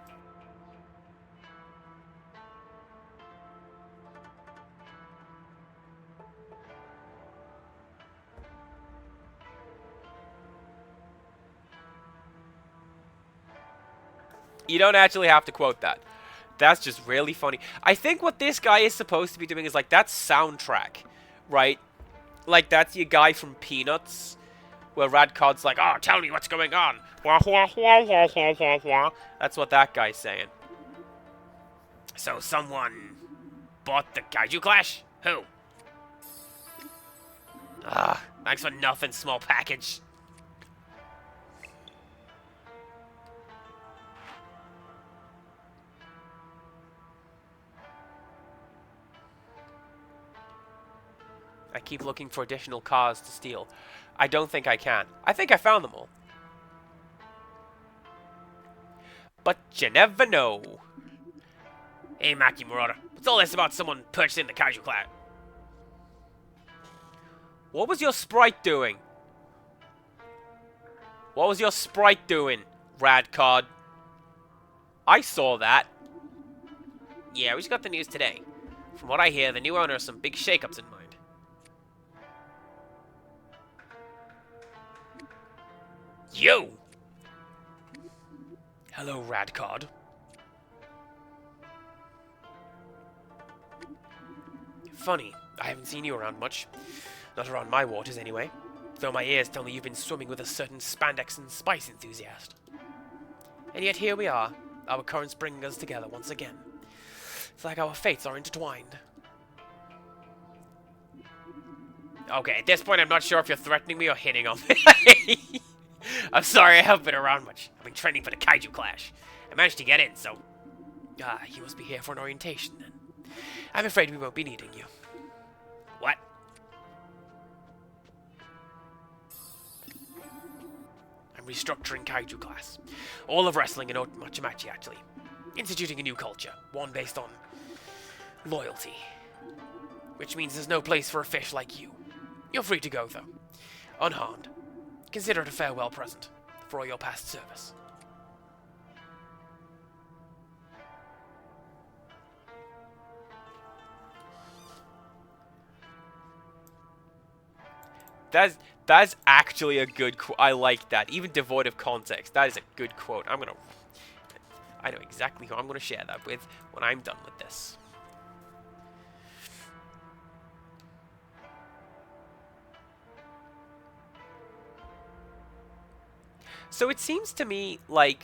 You don't actually have to quote that. That's just really funny. I think what this guy is supposed to be doing is like, that's soundtrack, right? Like, that's your guy from Peanuts, where Radcod's like, oh, tell me what's going on. That's what that guy's saying. So someone bought the Kaiju Clash? Who? Ah, thanks for nothing, small package. I keep looking for additional cars to steal. I don't think I can. I think I found them all. But you never know. Hey, Maki Marauder, what's all this about someone purchasing the Kaiju Clash? What was your sprite doing? What was your sprite doing, Radcod? I saw that. Yeah, we just got the news today. From what I hear, the new owner has some big shakeups in mind. Yo! Hello, Radcod. Funny, I haven't seen you around much. Not around my waters, anyway. Though my ears tell me you've been swimming with a certain spandex and spice enthusiast. And yet here we are, our currents bringing us together once again. It's like our fates are intertwined. Okay, at this point I'm not sure if you're threatening me or hitting on me. I'm sorry, I haven't been around much. I've been training for the Kaiju Clash. I managed to get in, so... you must be here for an orientation, then. I'm afraid we won't be needing you. What? I'm restructuring Kaiju Class. All of wrestling and Machimachi, actually. Instituting a new culture, one based on loyalty. Which means there's no place for a fish like you. You're free to go, though. Unharmed. Consider it a farewell present for all your past service. That's actually a good quote. I like that. Even devoid of context. That is a good quote. I know exactly who I'm gonna share that with when I'm done with this. So it seems to me like,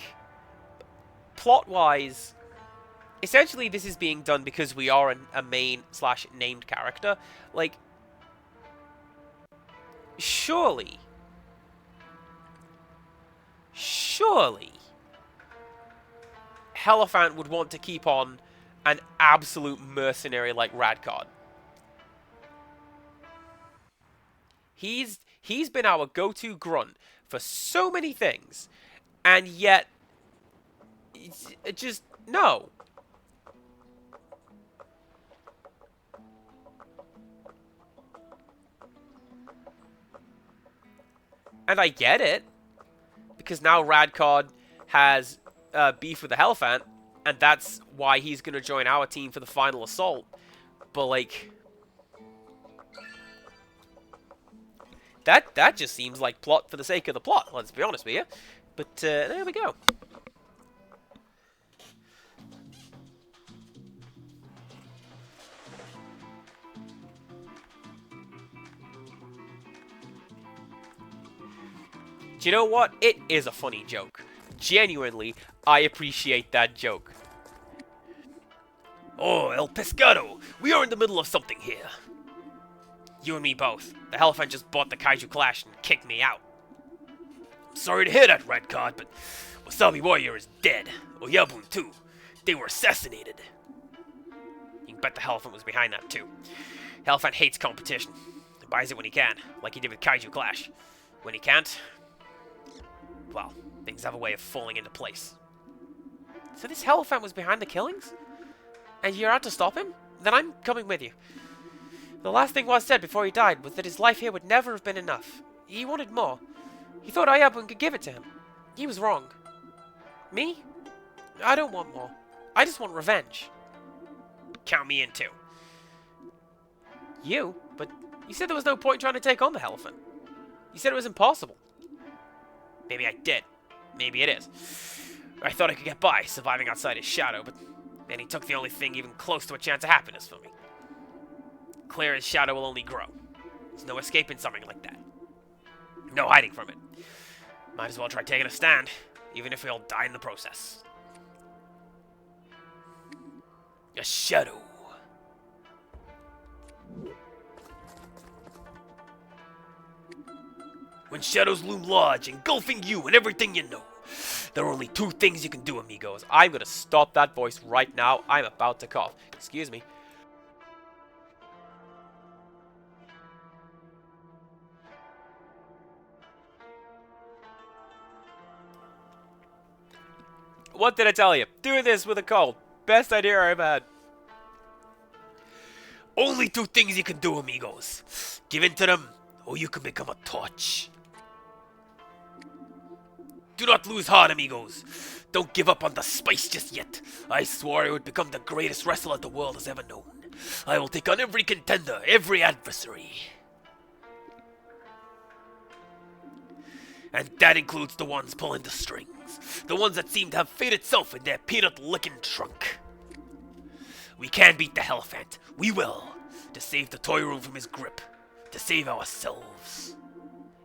plot-wise, essentially this is being done because we are a main/named character. Like, surely, Hierophant would want to keep on an absolute mercenary like Radcod. He's been our go-to grunt for so many things, and yet, it just, no. And I get it, because now Radcod has beef with the Hierophant, and that's why he's going to join our team for the final assault. But, like, that just seems like plot for the sake of the plot, let's be honest with you. But, there we go. Do you know what? It is a funny joke. Genuinely, I appreciate that joke. Oh, El Pescado! We are in the middle of something here. You and me both. The Hierophant just bought the Kaiju Clash and kicked me out. Sorry to hear that, Redcard, but Wasabi Warrior is dead. Oyabun, too. They were assassinated. You can bet the Hierophant was behind that, too. Hierophant hates competition. He buys it when he can, like he did with Kaiju Clash. When he can't, well, things have a way of falling into place. So this Hierophant was behind the killings? And you're out to stop him? Then I'm coming with you. The last thing was said before he died was that his life here would never have been enough. He wanted more. He thought Ayabun could give it to him. He was wrong. Me? I don't want more. I just want revenge. Count me in too. You? But you said there was no point trying to take on the Hierophant. You said it was impossible. Maybe I did. Maybe it is. I thought I could get by, surviving outside his shadow, but then he took the only thing even close to a chance of happiness for me. Clear his shadow will only grow. There's no escaping something like that. No hiding from it. Might as well try taking a stand, even if we all die in the process. A shadow. When shadows loom large, engulfing you and everything you know, there are only two things you can do, amigos. I'm gonna stop that voice right now. I'm about to cough. Excuse me. What did I tell you? Doing this with a cold. Best idea I've had. Only two things you can do, amigos. Give in to them, or you can become a torch. Do not lose heart, amigos. Don't give up on the spice just yet. I swore I would become the greatest wrestler the world has ever known. I will take on every contender, every adversary. And that includes the ones pulling the strings. The ones that seem to have fate itself in their peanut-licking trunk. We can beat the elephant. We will. To save the toy room from his grip. To save ourselves.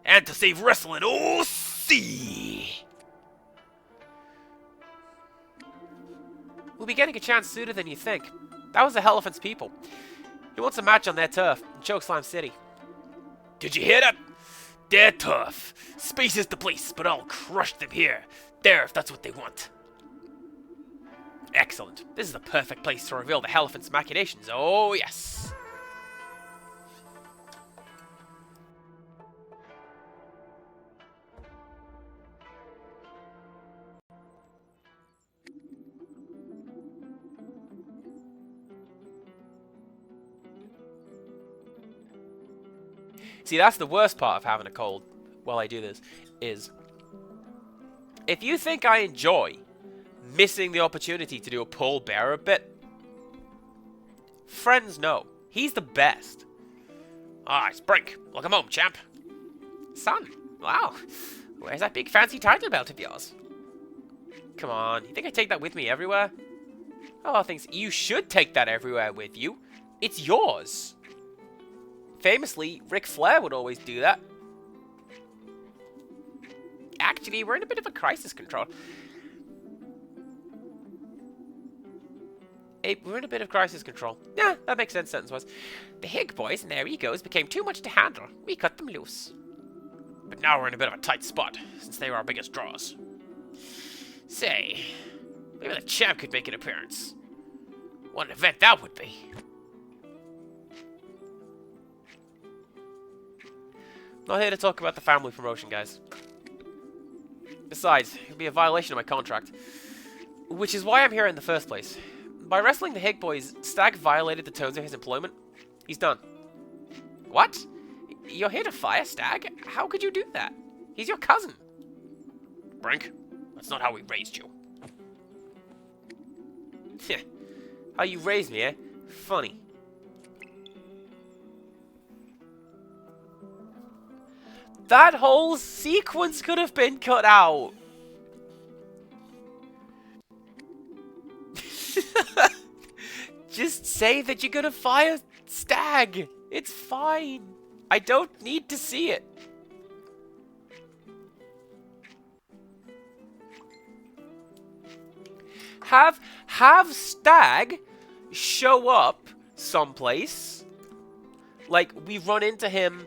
And to save wrestling OC! We'll be getting a chance sooner than you think. That was the elephant's people. He wants a match on their turf in Chokeslam City. Did you hear that? They're tough. Space is the place, but I'll crush them here. There, if that's what they want. Excellent. This is the perfect place to reveal the elephant's machinations. Oh, yes. See, that's the worst part of having a cold while I do this, is if you think I enjoy missing the opportunity to do a Paul Bearer bit, friends know. He's the best. It's Brink. Welcome home, champ. Son, wow. Where's that big fancy title belt of yours? Come on, you think I take that with me everywhere? Oh, thanks. You should take that everywhere with you. It's yours. Famously, Ric Flair would always do that. Actually, we're in a bit of a crisis control. We're in a bit of crisis control. Yeah, that makes sense sentence-wise. The Hig boys and their egos became too much to handle. We cut them loose. But now we're in a bit of a tight spot, since they were our biggest draws. Say, maybe the champ could make an appearance. What an event that would be. Not here to talk about the family promotion, guys. Besides, it would be a violation of my contract. Which is why I'm here in the first place. By wrestling the Hig boys, Stag violated the terms of his employment. He's done. What? You're here to fire Stag? How could you do that? He's your cousin. Brink, that's not how we raised you. How you raised me, eh? Funny. That whole sequence could have been cut out. Just say that you're gonna fire Stag. It's fine. I don't need to see it. Have Stag show up someplace. Like, we run into him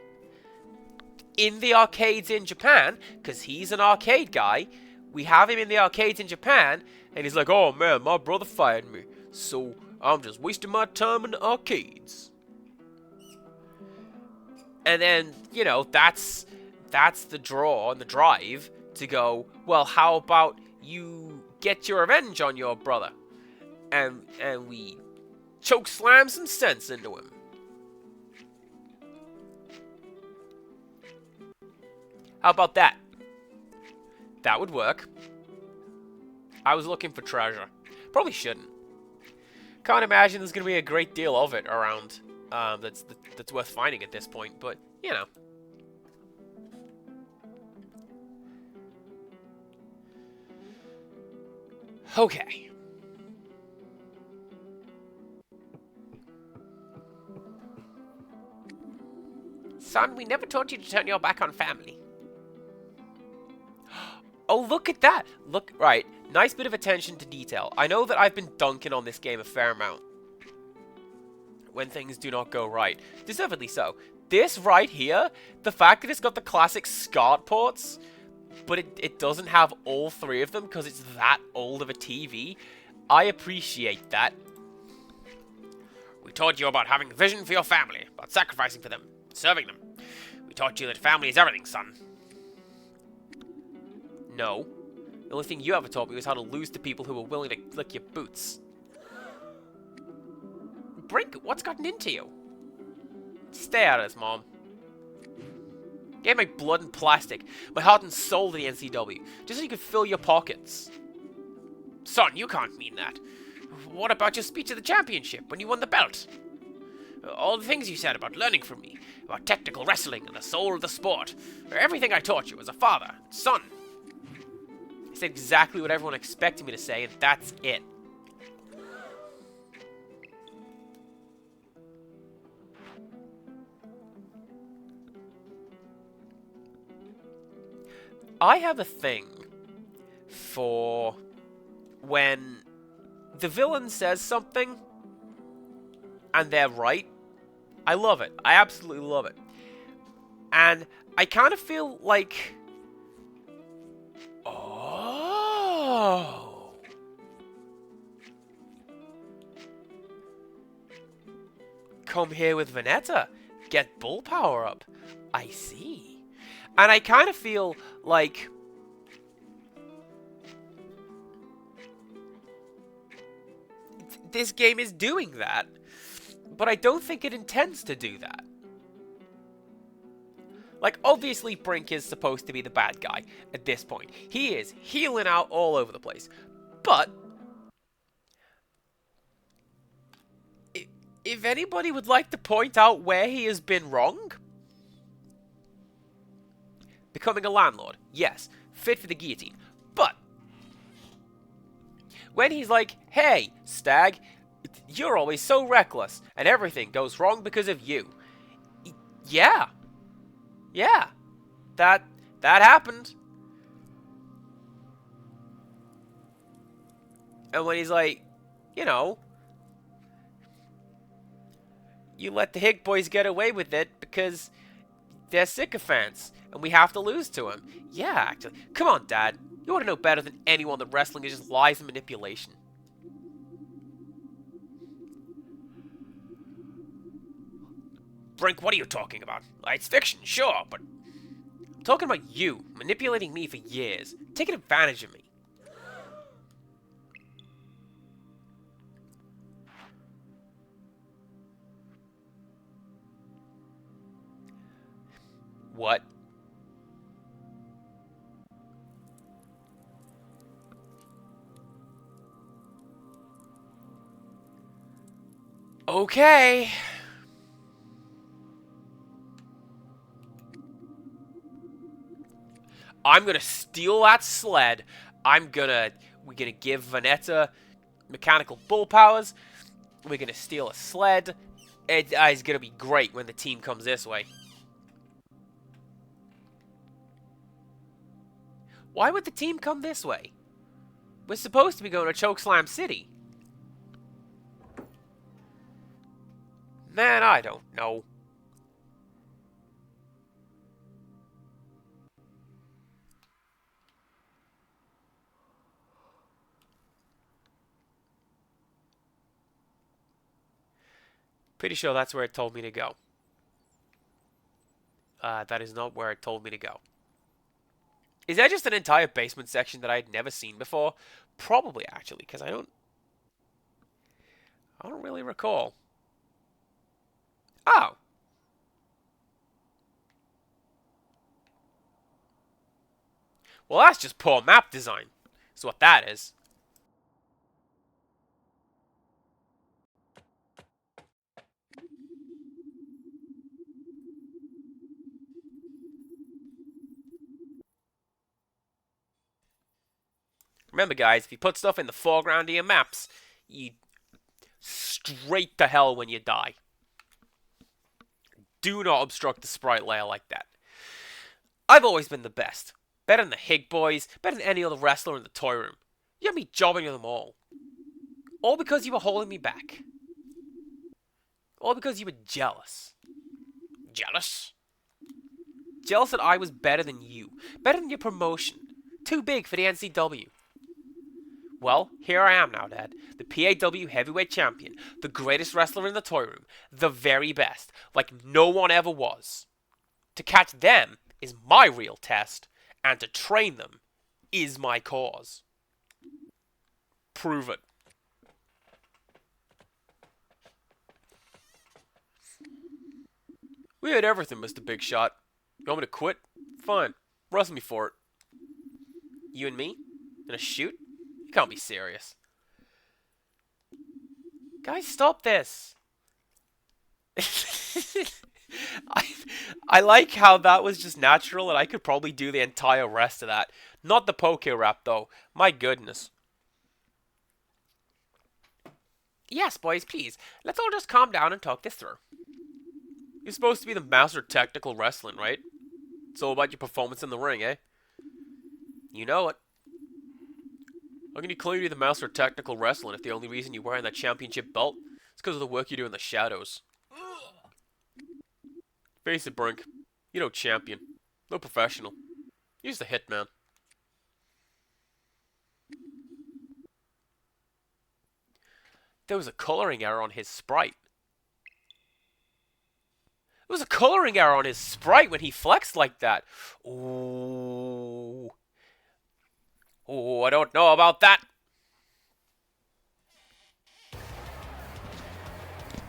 in the arcades in Japan, because he's an arcade guy. We have him in the arcades in Japan, and he's like, oh man, my brother fired me, so I'm just wasting my time in the arcades. And then, you know, that's the draw and the drive to go, well, how about you get your revenge on your brother? And we choke slam some sense into him. How about that? That would work. I was looking for treasure. Probably shouldn't. Can't imagine there's going to be a great deal of it around that's worth finding at this point, but, you know. Okay. Son, we never taught you to turn your back on family. Oh, look at that! Look, right, nice bit of attention to detail. I know that I've been dunking on this game a fair amount when things do not go right. Deservedly so. This right here, the fact that it's got the classic SCART ports, but it doesn't have all three of them because it's that old of a TV, I appreciate that. We taught you about having a vision for your family, about sacrificing for them, serving them. We taught you that family is everything, son. No. The only thing you ever taught me was how to lose to people who were willing to lick your boots. Brink, what's gotten into you? Stay out of this, Mom. Gave my blood and plastic, my heart and soul to the NCW, just so you could fill your pockets. Son, you can't mean that. What about your speech at the championship when you won the belt? All the things you said about learning from me, about technical wrestling and the soul of the sport, or everything I taught you as a father, son. I said exactly what everyone expected me to say, and that's it. I have a thing for when the villain says something and they're right. I love it. I absolutely love it. And I kind of feel like... Oh... Come here with Veneta. Get bull power up. I see. And I kind of feel like... this game is doing that. But I don't think it intends to do that. Like, obviously, Brink is supposed to be the bad guy at this point. He is healing out all over the place. But... if anybody would like to point out where he has been wrong... becoming a landlord, yes, fit for the guillotine. But... when he's like, hey, Stag, you're always so reckless, and everything goes wrong because of you. Yeah. Yeah. That happened. And when he's like, you know, you let the Hick boys get away with it because they're sycophants, and we have to lose to them. Yeah, actually. Come on, Dad. You ought to know better than anyone that wrestling is just lies and manipulation. Brink, what are you talking about? It's fiction, sure, but... I'm talking about you, manipulating me for years, taking advantage of me. What? Okay. I'm gonna steal that sled. We're gonna give Veneta mechanical bull powers. We're gonna steal a sled. It is gonna be great when the team comes this way. Why would the team come this way? We're supposed to be going to Chokeslam City. Man, I don't know. Pretty sure that's where it told me to go. That is not where it told me to go. Is there just an entire basement section that I had never seen before? Probably, actually, because I don't really recall. Oh. Well, that's just poor map design. Is what that is. Remember, guys, if you put stuff in the foreground of your maps, you straight to hell when you die. Do not obstruct the sprite layer like that. I've always been the best. Better than the Hig boys, better than any other wrestler in the toy room. You had me jobbing them all. All because you were holding me back. All because you were jealous. Jealous? Jealous that I was better than you. Better than your promotion. Too big for the NCW. Well, here I am now, Dad. The PAW Heavyweight Champion. The greatest wrestler in the toy room. The very best. Like no one ever was. To catch them is my real test. And to train them is my cause. Prove it. We had everything, Mr. Big Shot. You want me to quit? Fine. Wrestle me for it. You and me? In a shoot? You can't be serious. Guys, stop this. I, I like how that was just natural, and I could probably do the entire rest of that. Not the poke rap, though. My goodness. Yes, boys, please. Let's all just calm down and talk this through. You're supposed to be the master of technical wrestling, right? It's all about your performance in the ring, eh? You know it. How can you claim to be the master of technical wrestling if the only reason you're wearing that championship belt is because of the work you do in the shadows? Face it, Brink. You're no champion. No professional. You're just a hitman. There was a coloring error on his sprite. There was a coloring error on his sprite when he flexed like that. Ooh. Oh, I don't know about that.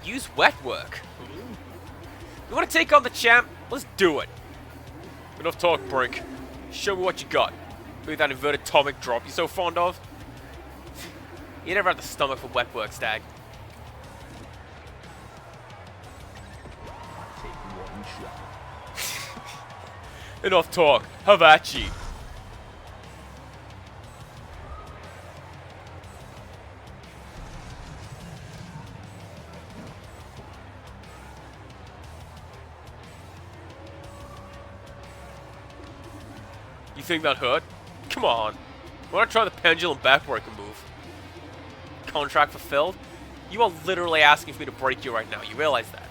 Use wet work. You want to take on the champ? Let's do it. Enough talk, Brink. Show me what you got. Maybe that inverted atomic drop you're so fond of. You never had the stomach for wet work, Stag. Enough talk. Have at ye. You think that hurt? Come on. Wanna try the pendulum backbreaker move? Contract fulfilled? You are literally asking for me to break you right now. You realize that?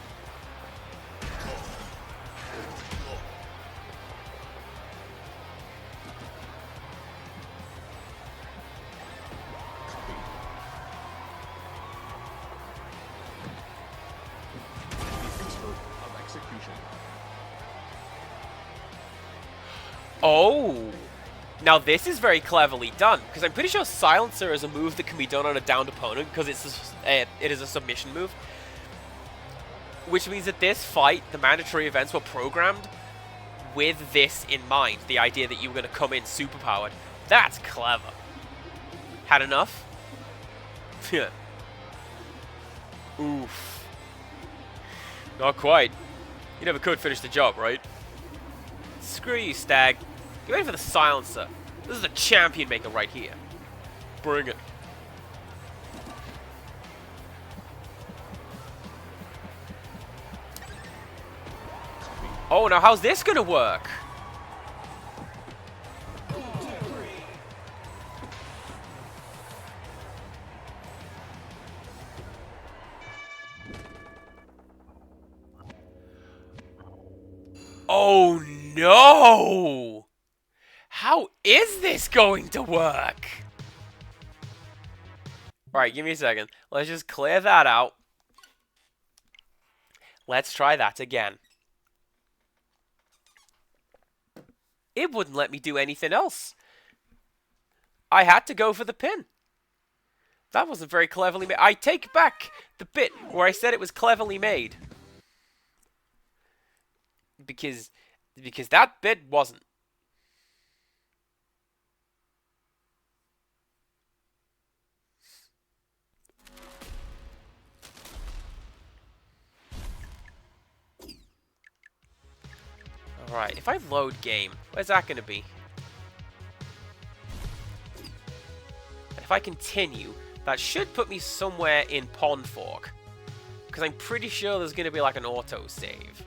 Oh! Now this is very cleverly done, because I'm pretty sure Silencer is a move that can be done on a downed opponent, because it is a submission move. Which means that this fight, the mandatory events were programmed with this in mind, the idea that you were going to come in superpowered. That's clever. Had enough? Oof. Not quite. You never could finish the job, right? Screw you, Stag. Get ready for the Silencer. This is a champion maker right here. Bring it. Oh, now how's this gonna work? Oh no! How is this going to work? Alright, give me a second. Let's just clear that out. Let's try that again. It wouldn't let me do anything else. I had to go for the pin. That wasn't very cleverly made. I take back the bit where I said it was cleverly made. Because that bit wasn't. Alright, if I load game, where's that going to be? If I continue, that should put me somewhere in Pond Fork. Because I'm pretty sure there's going to be like an auto save.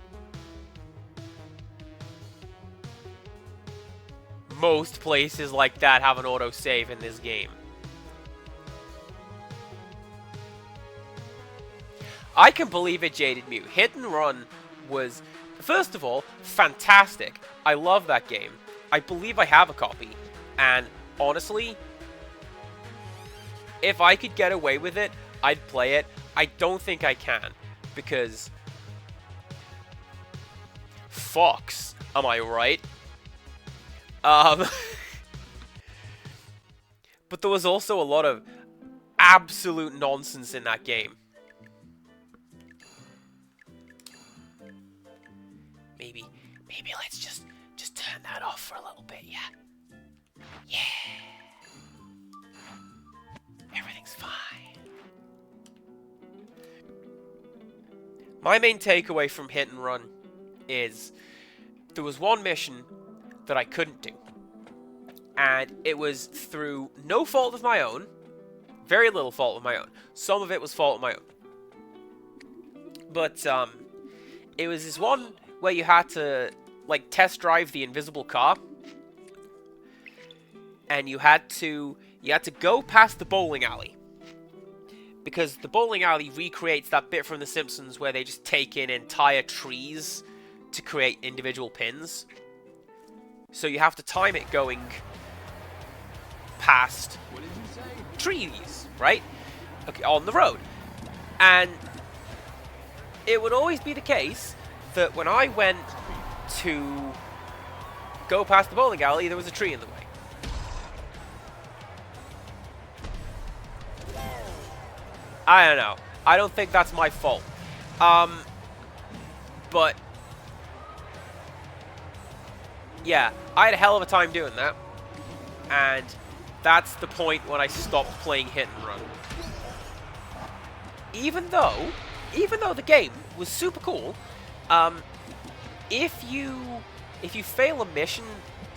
Most places like that have an auto save in this game. I can believe it, Jaded Mew. Hit and Run was, first of all, fantastic. I love that game. I believe I have a copy. And honestly, if I could get away with it, I'd play it. I don't think I can. Because Fox, am I right? But there was also a lot of absolute nonsense in that game. Maybe let's just turn that off for a little bit, yeah? Yeah. Everything's fine. My main takeaway from Hit and Run is there was one mission that I couldn't do. And it was through no fault of my own. Very little fault of my own. Some of it was fault of my own. But, it was this one where you had to, like, test drive the invisible car. And you had to go past the bowling alley. Because the bowling alley recreates that bit from The Simpsons where they just take in entire trees to create individual pins. So you have to time it going past trees, right? Okay, on the road. And it would always be the case that when I went to go past the bowling alley, there was a tree in the way. I don't know. I don't think that's my fault. But yeah, I had a hell of a time doing that. And that's the point when I stopped playing Hit and Run. Even though the game was super cool, if you fail a mission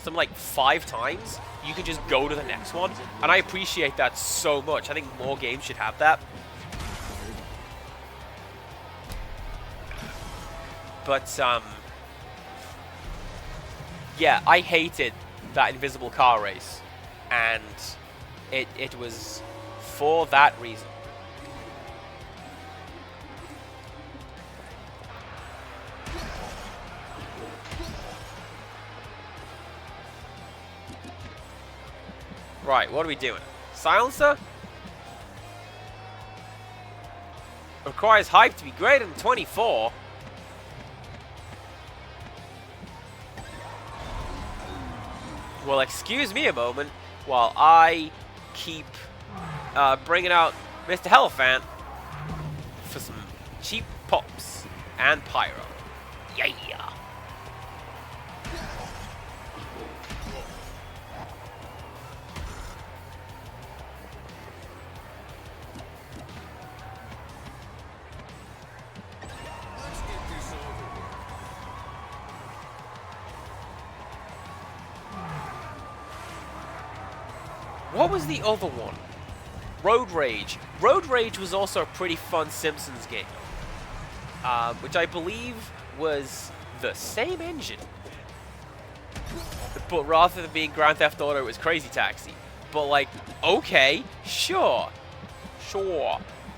some like 5 times, you can just go to the next one. And I appreciate that so much. I think more games should have that. But, yeah, I hated that invisible car race. And it was for that reason. Right, what are we doing? Silencer? Requires hype to be greater than 24. Well, excuse me a moment while I keep bringing out Mr. Helephant for some cheap pops and pyro. Yeah. What was the other one? Road Rage. Road Rage was also a pretty fun Simpsons game. Which I believe was the same engine. But rather than being Grand Theft Auto, it was Crazy Taxi. But like, okay, sure.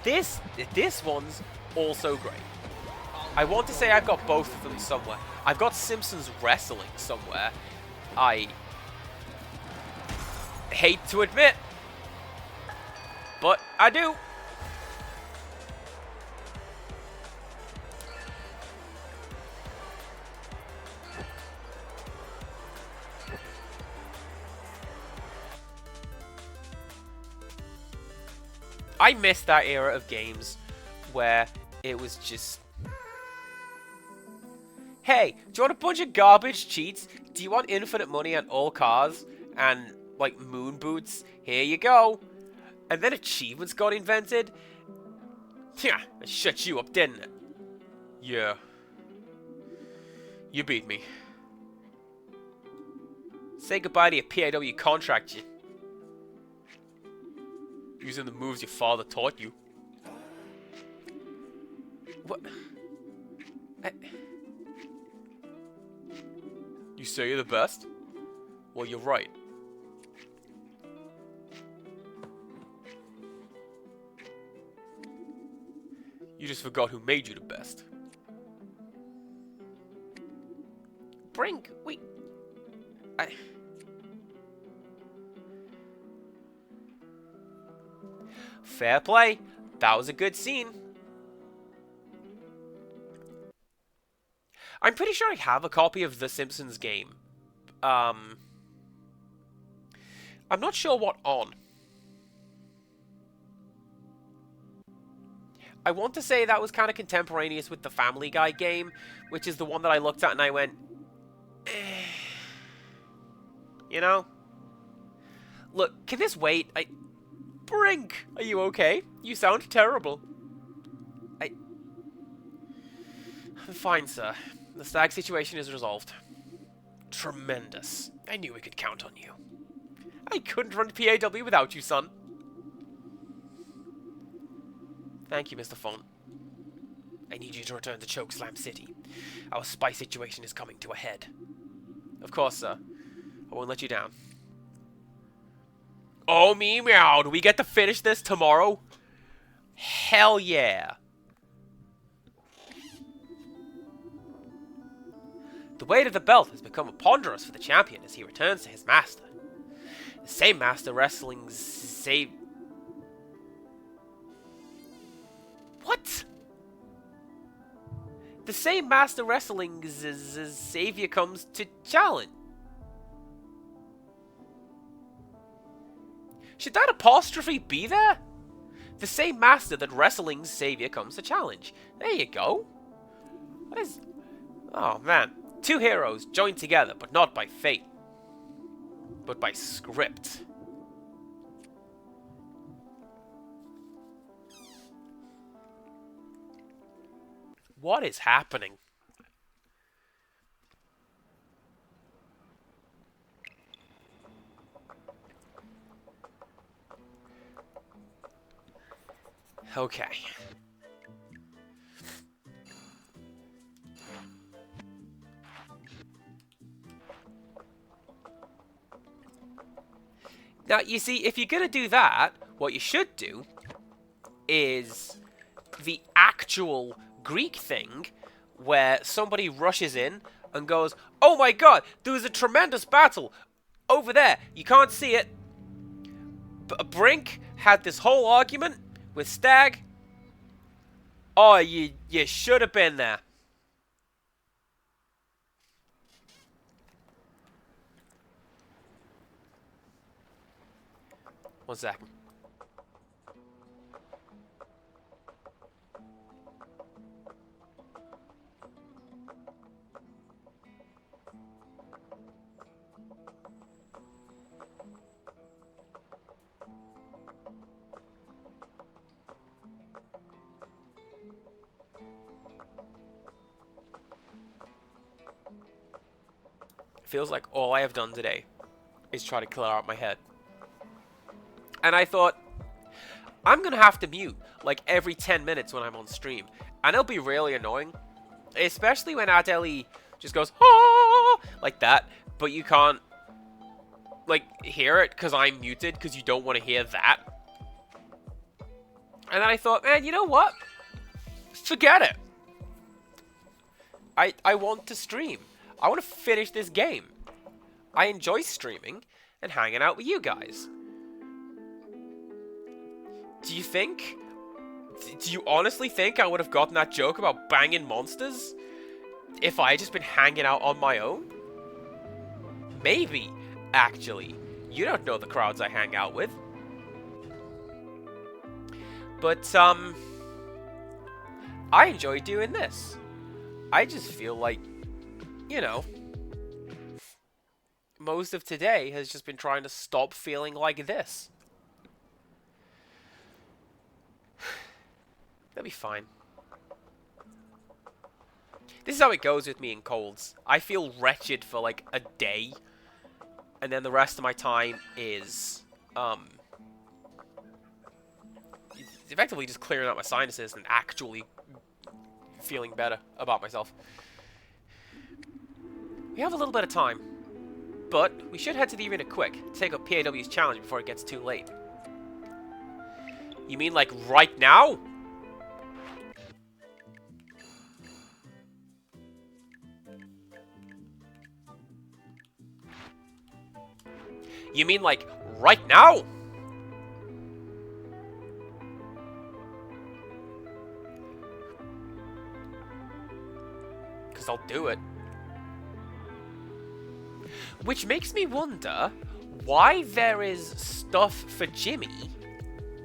This one's also great. I want to say I've got both of them somewhere. I've got Simpsons Wrestling somewhere. I hate to admit, but I do. I miss that era of games where it was just, hey, do you want a bunch of garbage cheats? Do you want infinite money on all cars? And like moon boots, here you go. And then achievements got invented. Yeah, it shut you up, didn't it? Yeah. You beat me. Say goodbye to your PAW contract, you. Using the moves your father taught you. What? You say you're the best? Well, you're right. You just forgot who made you the best. Brink, wait. Fair play. That was a good scene. I'm pretty sure I have a copy of The Simpsons game. I'm not sure what on. I want to say that was kind of contemporaneous with the Family Guy game, which is the one that I looked at and I went, eh. You know? Look, can this wait? Brink, are you okay? You sound terrible. Fine, sir. The stag situation is resolved. Tremendous. I knew we could count on you. I couldn't run PAW without you, son. Thank you, Mr. Font. I need you to return to Chokeslam City. Our spy situation is coming to a head. Of course, sir. I won't let you down. Oh, me meow. Do we get to finish this tomorrow? Hell yeah. The weight of the belt has become ponderous for the champion as he returns to his master. The same master wrestling's save... What? The same master wrestling's savior comes to challenge. Should that apostrophe be there? The same master that wrestling's savior comes to challenge. There you go. What is... Oh, man. Two heroes joined together, but not by fate. But by script. What is happening? Okay. Now, you see, if you're going to do that, what you should do is the actual Greek thing where somebody rushes in and goes, "Oh my god, there was a tremendous battle over there. You can't see it. Brink had this whole argument with Stag. Oh, you should have been there." One second. Feels like all I have done today is try to clear out my head. And I thought, I'm going to have to mute like every 10 minutes when I'm on stream. And it'll be really annoying. Especially when Adeli just goes, "Ah!" like that. But you can't, like, hear it because I'm muted because you don't want to hear that. And then I thought, man, you know what? Forget it. I want to stream. I want to finish this game. I enjoy streaming and hanging out with you guys. Do you honestly think I would have gotten that joke about banging monsters if I had just been hanging out on my own? Maybe, actually. You don't know the crowds I hang out with. But, I enjoy doing this. I just feel like, you know, most of today has just been trying to stop feeling like this. That'll be fine. This is how it goes with me in colds. I feel wretched for like a day, and then the rest of my time is effectively just clearing out my sinuses and actually feeling better about myself. We have a little bit of time, but we should head to the arena quick to take up PAW's challenge before it gets too late. You mean like right now? You mean like right now? Because I'll do it. Which makes me wonder why there is stuff for Jimmy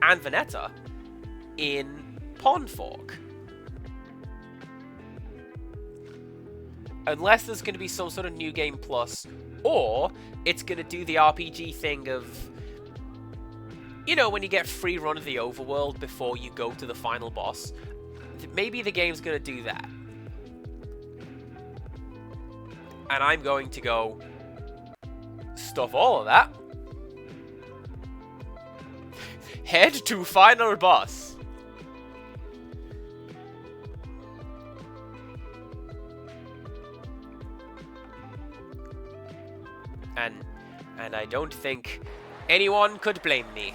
and Vanetta in Pondfork. Unless there's going to be some sort of new game plus, or it's going to do the RPG thing of, you know, when you get free run of the overworld before you go to the final boss. Maybe the game's going to do that. And I'm going to go stuff all of that. Head to final boss. And I don't think anyone could blame me.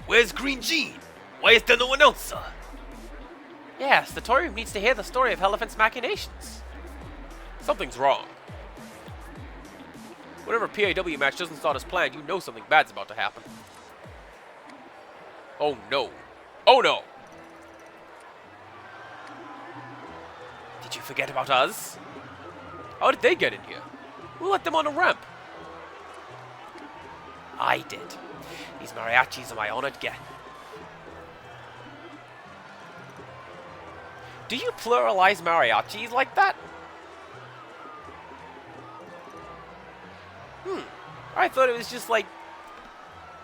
Where's Green Jean? Why is there no one else, sir? Yes, the toy room needs to hear the story of Elephant's machinations. Something's wrong. Whenever a PAW match doesn't start as planned, you know something bad's about to happen. Oh no. Oh no! Did you forget about us? How did they get in here? Who let them on a ramp? I did. These mariachis are my honored guest. Do you pluralize mariachis like that? I thought it was just like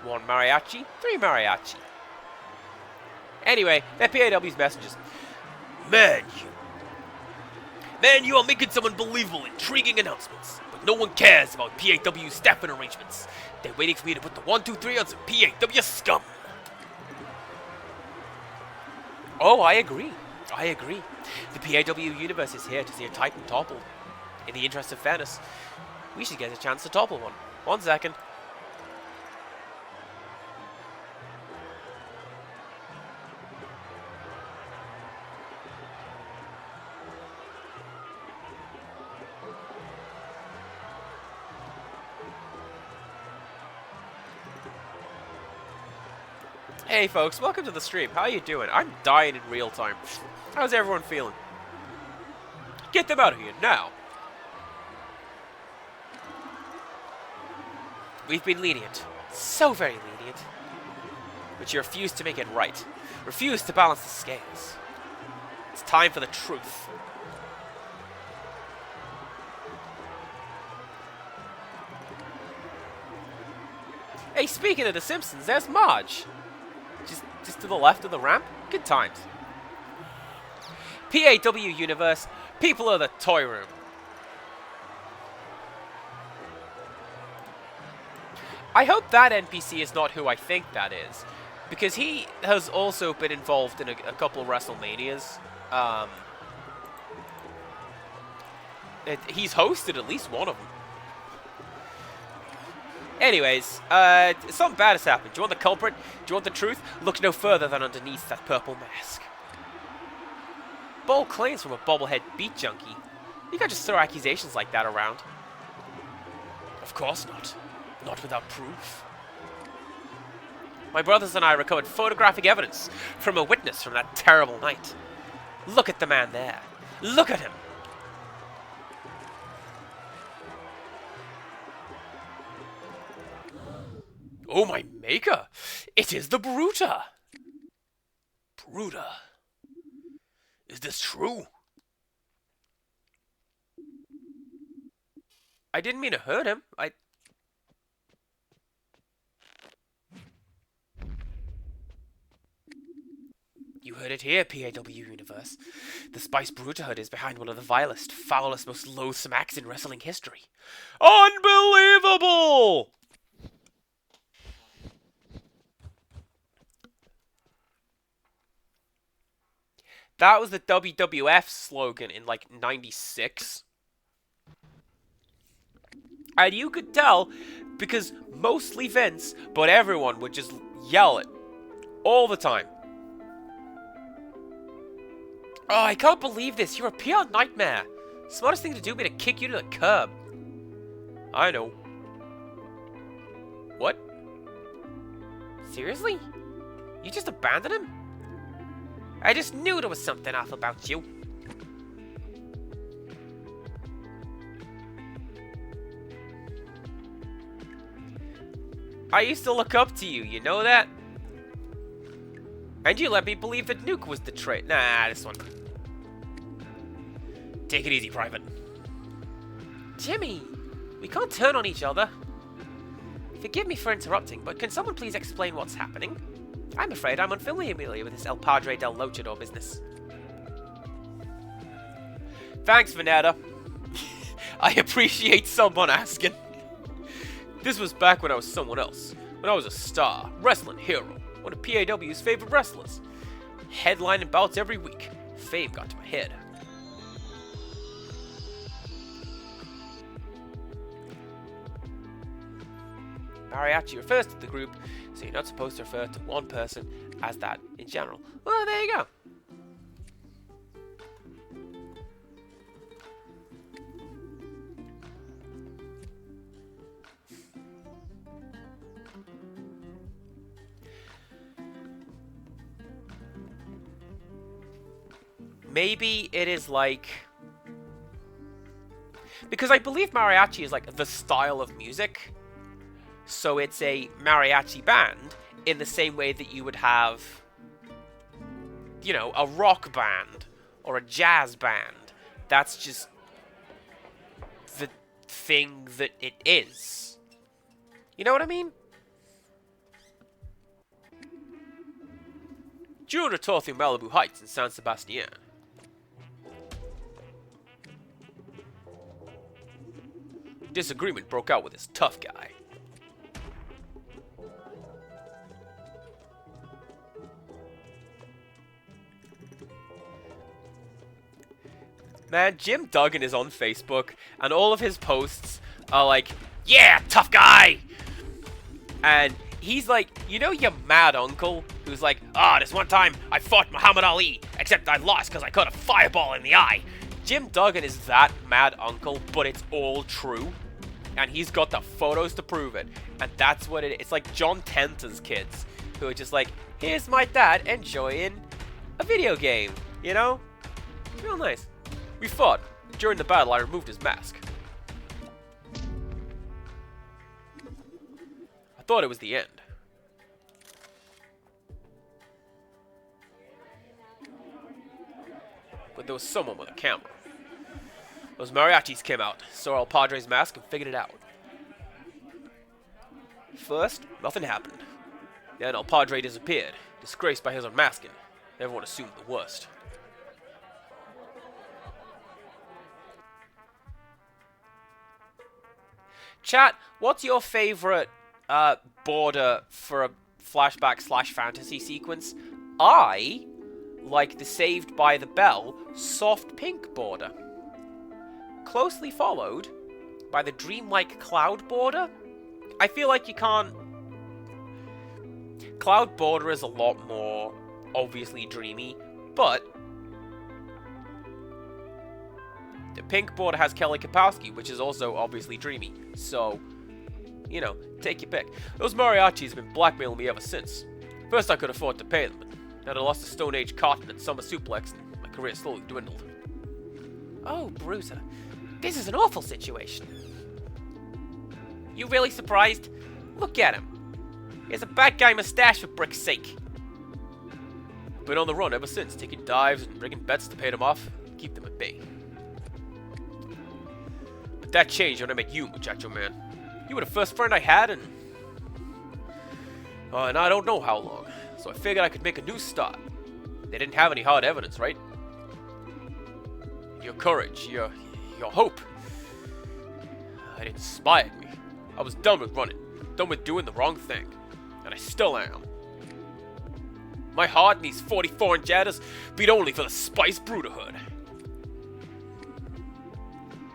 1 mariachi, 3 mariachi. Anyway, they're PAW's messages. Man, you are making some unbelievable, intriguing announcements. But no one cares about PAW staffing arrangements. They're waiting for me to put the 1, 2, 3 on some PAW scum. Oh, I agree. I agree. The PAW universe is here to see a Titan toppled. In the interest of fairness, we should get a chance to topple one. 1 second. Hey folks, welcome to the stream. How you doing? I'm dying in real time. How's everyone feeling? Get them out of here, now! We've been lenient. So very lenient. But you refuse to make it right. Refuse to balance the scales. It's time for the truth. Hey, speaking of The Simpsons, there's Marge. Just to the left of the ramp? Good times. PAW Universe, people of the toy room. I hope that NPC is not who I think that is, because he has also been involved in a couple of WrestleManias. He's hosted at least one of them. Anyways, something bad has happened. Do you want the culprit? Do you want the truth? Look no further than underneath that purple mask. Bold claims from a bobblehead beat junkie. You can't just throw accusations like that around. Of course not. Not without proof. My brothers and I recovered photographic evidence from a witness from that terrible night. Look at the man there. Look at him. Oh my maker! It is the Bruta! Bruta. Is this true? I didn't mean to hurt him. You heard it here, PAW Universe. The Spice Brutahhood is behind one of the vilest, foulest, most loathsome acts in wrestling history. Unbelievable! That was the WWF slogan in, like, 96. And you could tell, because mostly Vince, but everyone would just yell it. All the time. Oh, I can't believe this. You're a PR nightmare. Smartest thing to do would be to kick you to the curb. I know. What? Seriously? You just abandoned him? I just knew there was something off about you. I used to look up to you, you know that? And you let me believe that Nuke was the traitor. Nah, this one. Take it easy, Private. Jimmy, we can't turn on each other. Forgive me for interrupting, but can someone please explain what's happening? I'm afraid I'm unfamiliar with this El Padre del Luchador business. Thanks, Vanetta. I appreciate someone asking. This was back when I was someone else. When I was a star, wrestling hero, one of PAW's favorite wrestlers. Headlining bouts every week. Fame got to my head. Mariachi refers to the group, so you're not supposed to refer to one person as that in general. Well, there you go. Maybe it is like... Because I believe mariachi is like the style of music. So it's a mariachi band in the same way that you would have, you know, a rock band or a jazz band. That's just the thing that it is. You know what I mean? June a tour through Malibu Heights in San Sebastian. Disagreement broke out with this tough guy. Man, Jim Duggan is on Facebook, and all of his posts are like, yeah, tough guy! And he's like, you know your mad uncle, who's like, this one time I fought Muhammad Ali, except I lost because I caught a fireball in the eye. Jim Duggan is that mad uncle, but it's all true. And he's got the photos to prove it. And that's what it is. It's like John Tenta's kids, who are just like, here's my dad enjoying a video game, you know? It's real nice. We fought. During the battle, I removed his mask. I thought it was the end. But there was someone with a camera. Those mariachis came out, saw El Padre's mask, and figured it out. First, nothing happened. Then El Padre disappeared, disgraced by his unmasking. Everyone assumed the worst. Chat, what's your favorite border for a flashback/fantasy sequence? I like the Saved by the Bell soft pink border. Closely followed by the dreamlike cloud border. I feel like you can't... Cloud border is a lot more obviously dreamy, but the pink border has Kelly Kapowski, which is also obviously dreamy. So, you know, take your pick. Those mariachis have been blackmailing me ever since. First I could afford to pay them, but now I lost a Stone Age cotton and summer suplex, and my career slowly dwindled. Oh, Bruiser. This is an awful situation. You really surprised? Look at him. He has a bad guy mustache for brick's sake. Been on the run ever since, taking dives and rigging bets to pay them off, keep them at bay. But that changed when I met you, muchacho man. You were the first friend I had, and I don't know how long. So I figured I could make a new start. They didn't have any hard evidence, right? Your courage, your hope. It inspired me. I was done with running, done with doing the wrong thing, and I still am. My heart and these 44 inch adders beat only for the Spice Brotherhood.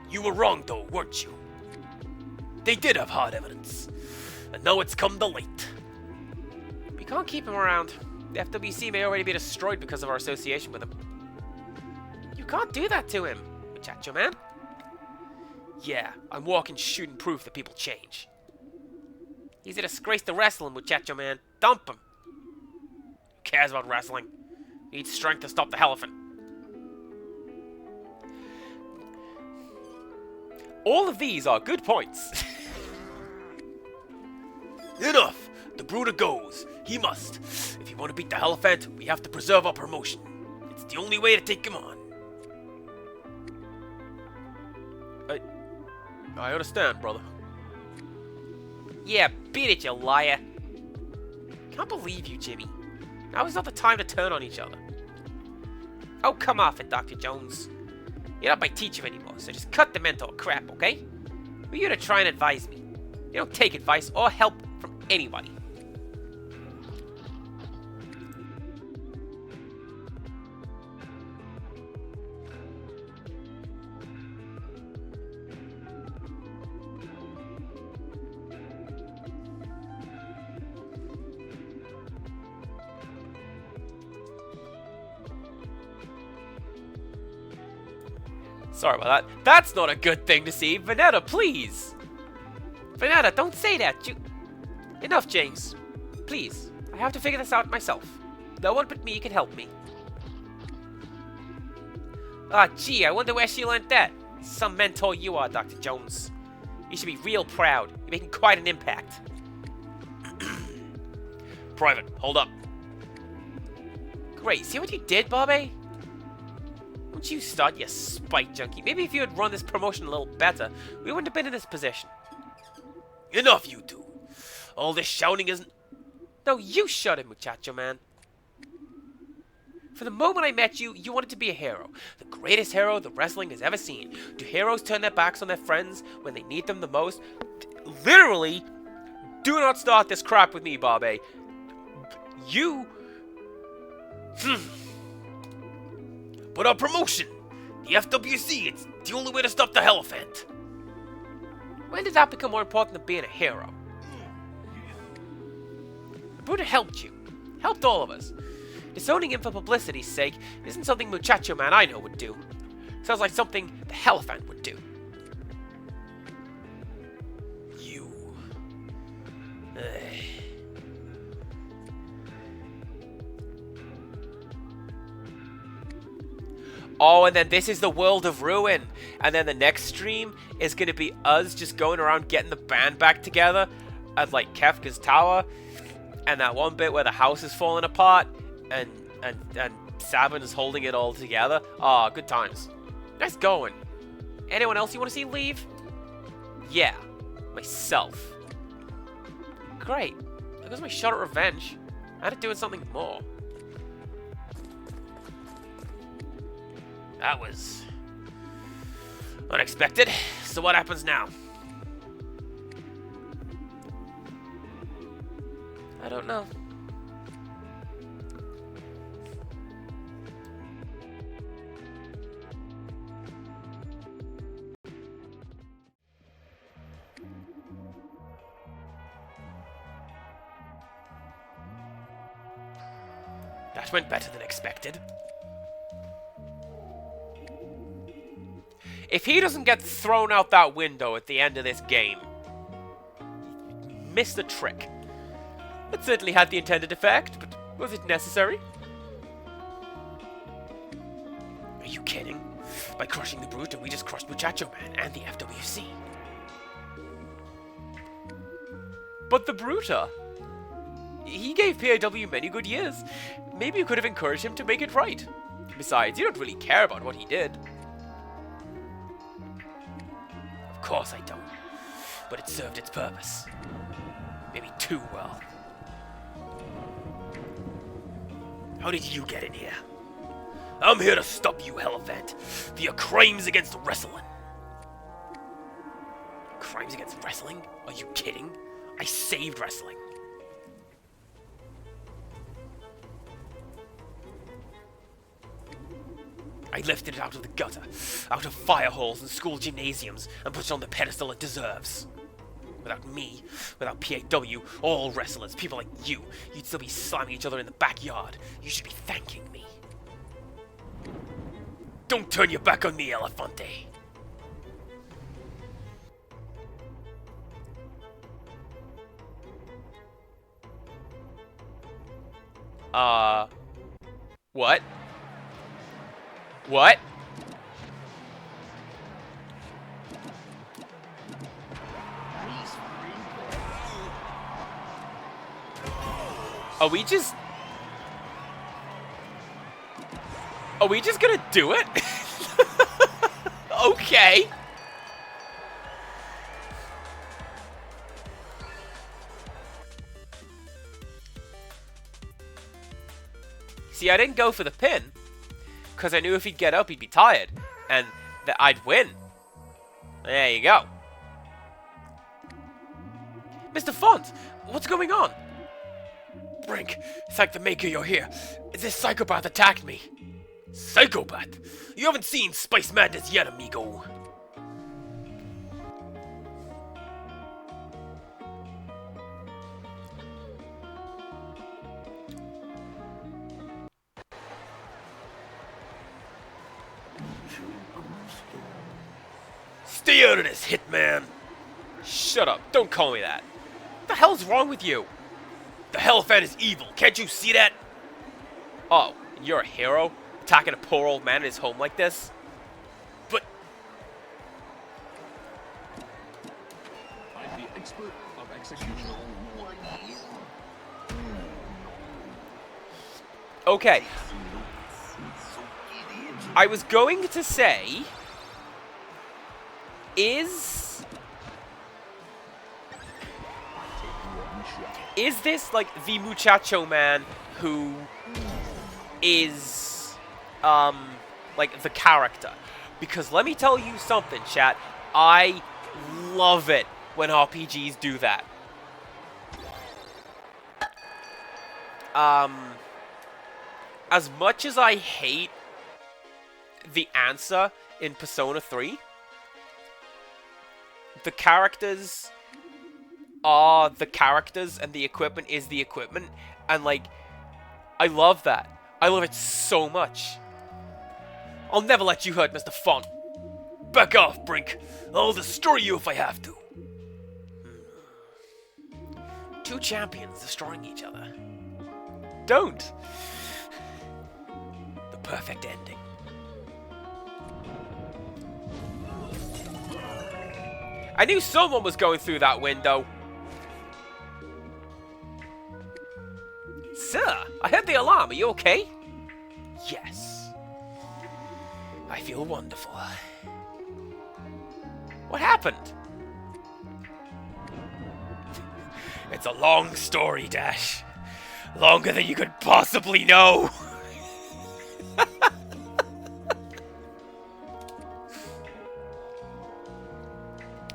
You were wrong though, weren't you? They did have hard evidence, and now it's come to light. We can't keep him around. The FWC may already be destroyed because of our association with him. You can't do that to him, muchacho man. Yeah, I'm walking shooting proof that people change. He's a disgrace to wrestling, muchacho man. Dump him. Who cares about wrestling? Needs strength to stop the elephant. All of these are good points. Enough! The Bruder goes. He must. If you want to beat the elephant, we have to preserve our promotion. It's the only way to take him on. I understand, brother. Yeah, beat it, you liar. Can't believe you, Jimmy. Now is not the time to turn on each other. Oh, come off it, Dr. Jones. You're not my teacher anymore, so just cut the mentor crap, okay? Who are you to try and advise me? You don't take advice or help from anybody. Sorry about that. That's not a good thing to see. Vanetta, please. Vanetta, don't say that. Enough, James. Please. I have to figure this out myself. No one but me can help me. Ah, gee, I wonder where she learned that. Some mentor you are, Dr. Jones. You should be real proud. You're making quite an impact. Private, hold up. Great. See what you did, Bobby? Don't you start, you spite junkie. Maybe if you had run this promotion a little better, we wouldn't have been in this position. Enough, you two. All this shouting isn't... No, you shut it, muchacho man. From the moment I met you, you wanted to be a hero. The greatest hero the wrestling has ever seen. Do heroes turn their backs on their friends when they need them the most? Literally, do not start this crap with me, Bobby. You... But our promotion! The FWC, it's the only way to stop the Elephant. When did that become more important than being a hero? The Buddha helped you. Helped all of us. Disowning him for publicity's sake isn't something Muchacho Man I know would do. Sounds like something the Elephant would do. You... Oh, and then this is the World of Ruin. And then the next stream is going to be us just going around getting the band back together at, like, Kefka's tower. And that one bit where the house is falling apart and Sabin is holding it all together. Oh, good times. Nice going. Anyone else you want to see leave? Yeah, myself. Great. There goes my shot at revenge. I had to do something more. That was unexpected. So what happens now? I don't know. That went better than expected. If he doesn't get thrown out that window at the end of this game, missed the trick. It certainly had the intended effect, but was it necessary? Are you kidding? By crushing the Brute, we just crushed Muchacho Man and the FWC. But the Bruta, he gave PAW many good years. Maybe you could have encouraged him to make it right. Besides, you don't really care about what he did. Of course I don't. But it served its purpose. Maybe too well. How did you get in here? I'm here to stop you, Elephant, for your crimes against wrestling. Crimes against wrestling? Are you kidding? I saved wrestling. I lifted it out of the gutter, out of fire holes and school gymnasiums, and put it on the pedestal it deserves. Without me, without PAW, all wrestlers, people like you, you'd still be slamming each other in the backyard. You should be thanking me. Don't turn your back on me, Elefante. What? What? Are we just gonna do it? Okay. See, I didn't go for the pin because I knew if he'd get up, he'd be tired. And that I'd win. There you go. Mr. Font, what's going on? Brink, thank the Maker you're here. This psychopath attacked me. Psychopath? You haven't seen Spice Madness yet, amigo. Stay out of this, Hitman! Shut up, don't call me that. What the hell's wrong with you? The Hellfat is evil, can't you see that? Oh, you're a hero? Attacking a poor old man in his home like this? But... I'm the expert of execution. Okay. I was going to say... Is this, like, the Muchacho Man who is, like, the character? Because let me tell you something, chat. I love it when RPGs do that. As much as I hate the answer in Persona 3, the characters are the characters and the equipment is the equipment, and like, I love that. I love it so much. I'll never let you hurt Mr. Font. Back off, Brink. I'll destroy you if I have to. Two champions destroying each other. Don't. The perfect ending. I knew someone was going through that window. Sir, I heard the alarm. Are you okay? Yes. I feel wonderful. What happened? It's a long story, Dash. Longer than you could possibly know.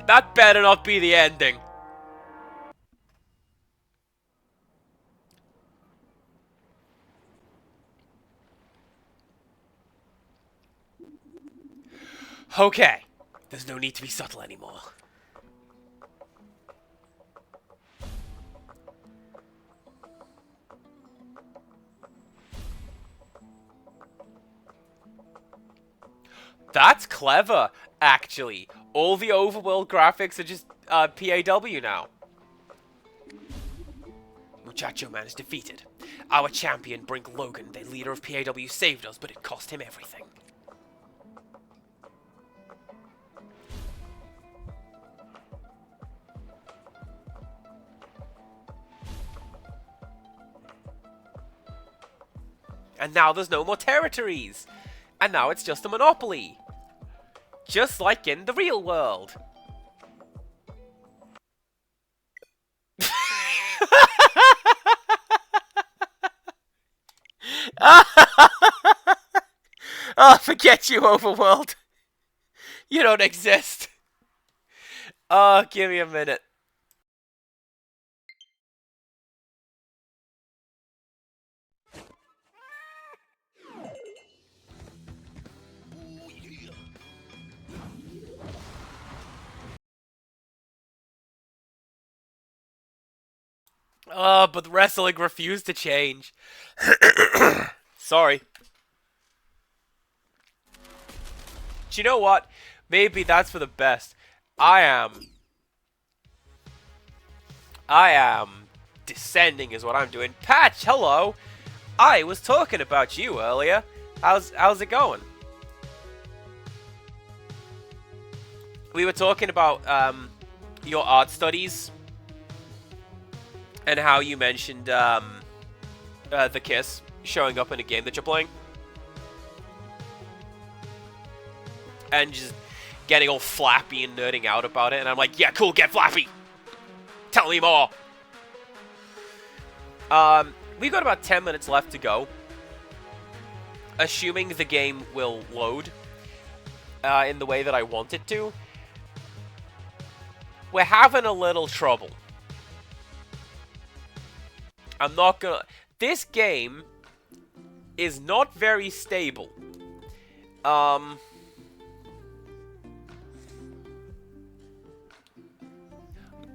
That better not be the ending. Okay. There's no need to be subtle anymore. That's clever, actually. All the overworld graphics are just PAW now. Muchacho Man is defeated. Our champion, Brink Logan, the leader of PAW, saved us, but it cost him everything. And now there's no more territories. And now it's just a monopoly. Just like in the real world. Oh, forget you, Overworld. You don't exist. Oh, give me a minute. Oh, but wrestling refused to change. Sorry. Do you know what? Maybe that's for the best. I am descending is what I'm doing. Patch, hello. I was talking about you earlier. How's it going? We were talking about your art studies and how you mentioned the kiss showing up in a game that you're playing. And just getting all flappy and nerding out about it. And I'm like, yeah, cool, get flappy. Tell me more. We've got about 10 minutes left to go. Assuming the game will load. in the way that I want it to, we're having a little trouble. I'm not gonna... This game is not very stable.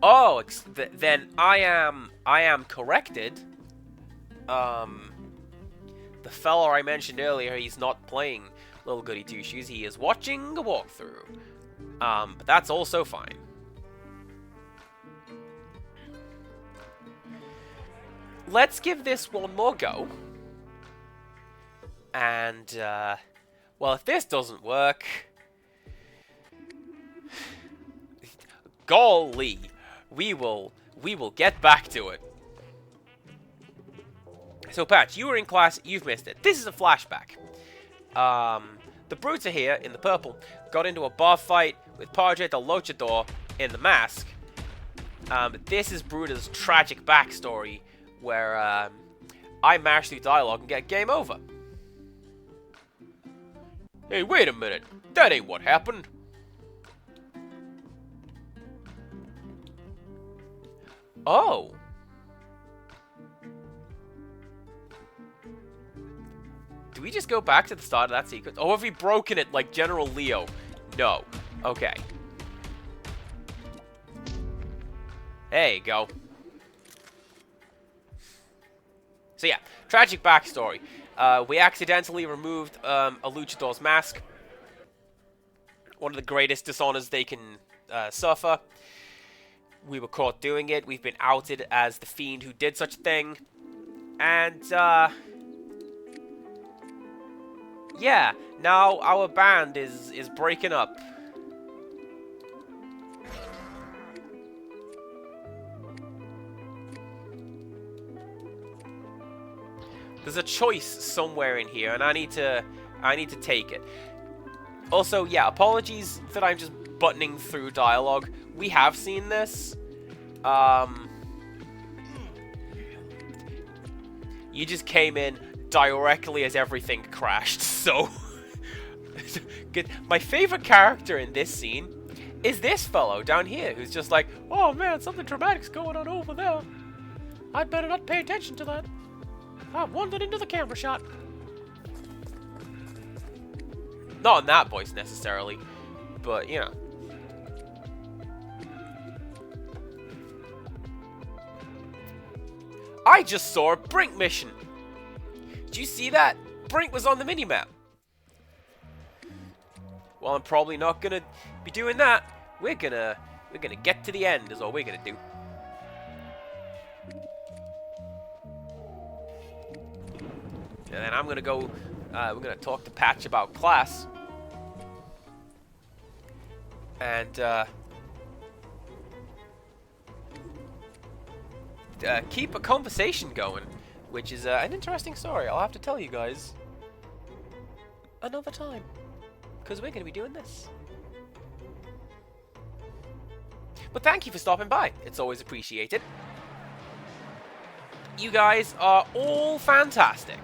Oh, then I am corrected. The fella I mentioned earlier, he's not playing Little Goody Two Shoes. He is watching a walkthrough. But that's also fine. Let's give this one more go. And, well, if this doesn't work... Golly, we will get back to it. So, Patch, you were in class, you've missed it. This is a flashback. The Brutes are here, in the purple, got into a bar fight with Padre the Luchador in the mask. This is Bruda's tragic backstory, where I mash through dialogue and get game over. Hey, wait a minute. That ain't what happened. Oh. Do we just go back to the start of that sequence? Oh, have we broken it like General Leo? No. Okay. There you go. So yeah, tragic backstory. We accidentally removed a luchador's mask. One of the greatest dishonors they can suffer. We were caught doing it. We've been outed as the fiend who did such a thing. And, yeah, now our band is breaking up. There's a choice somewhere in here, and I need to take it. Also, yeah, apologies that I'm just buttoning through dialogue. We have seen this. You just came in directly as everything crashed, so... My favorite character in this scene is this fellow down here, who's just like, oh man, something dramatic's going on over there. I'd better not pay attention to that. I've wandered into the camera shot. Not in that voice, necessarily. But, you know. I just saw a Brink mission. Did you see that? Brink was on the minimap. Well, I'm probably not gonna be doing that. We're gonna get to the end is all we're gonna do. And then I'm gonna go, we're gonna talk to Patch about class. And, keep a conversation going, which is an interesting story. I'll have to tell you guys another time, because we're gonna be doing this. But thank you for stopping by. It's always appreciated. You guys are all fantastic.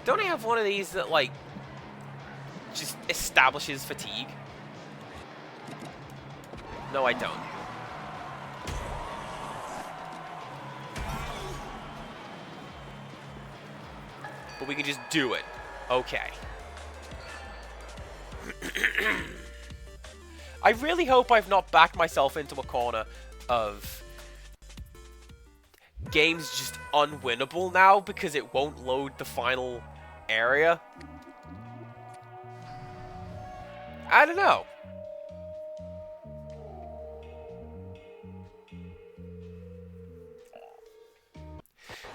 Don't I have one of these that, like, just establishes fatigue? No, I don't. But we can just do it. Okay. I really hope I've not backed myself into a corner of game's just unwinnable now because it won't load the final area. I don't know.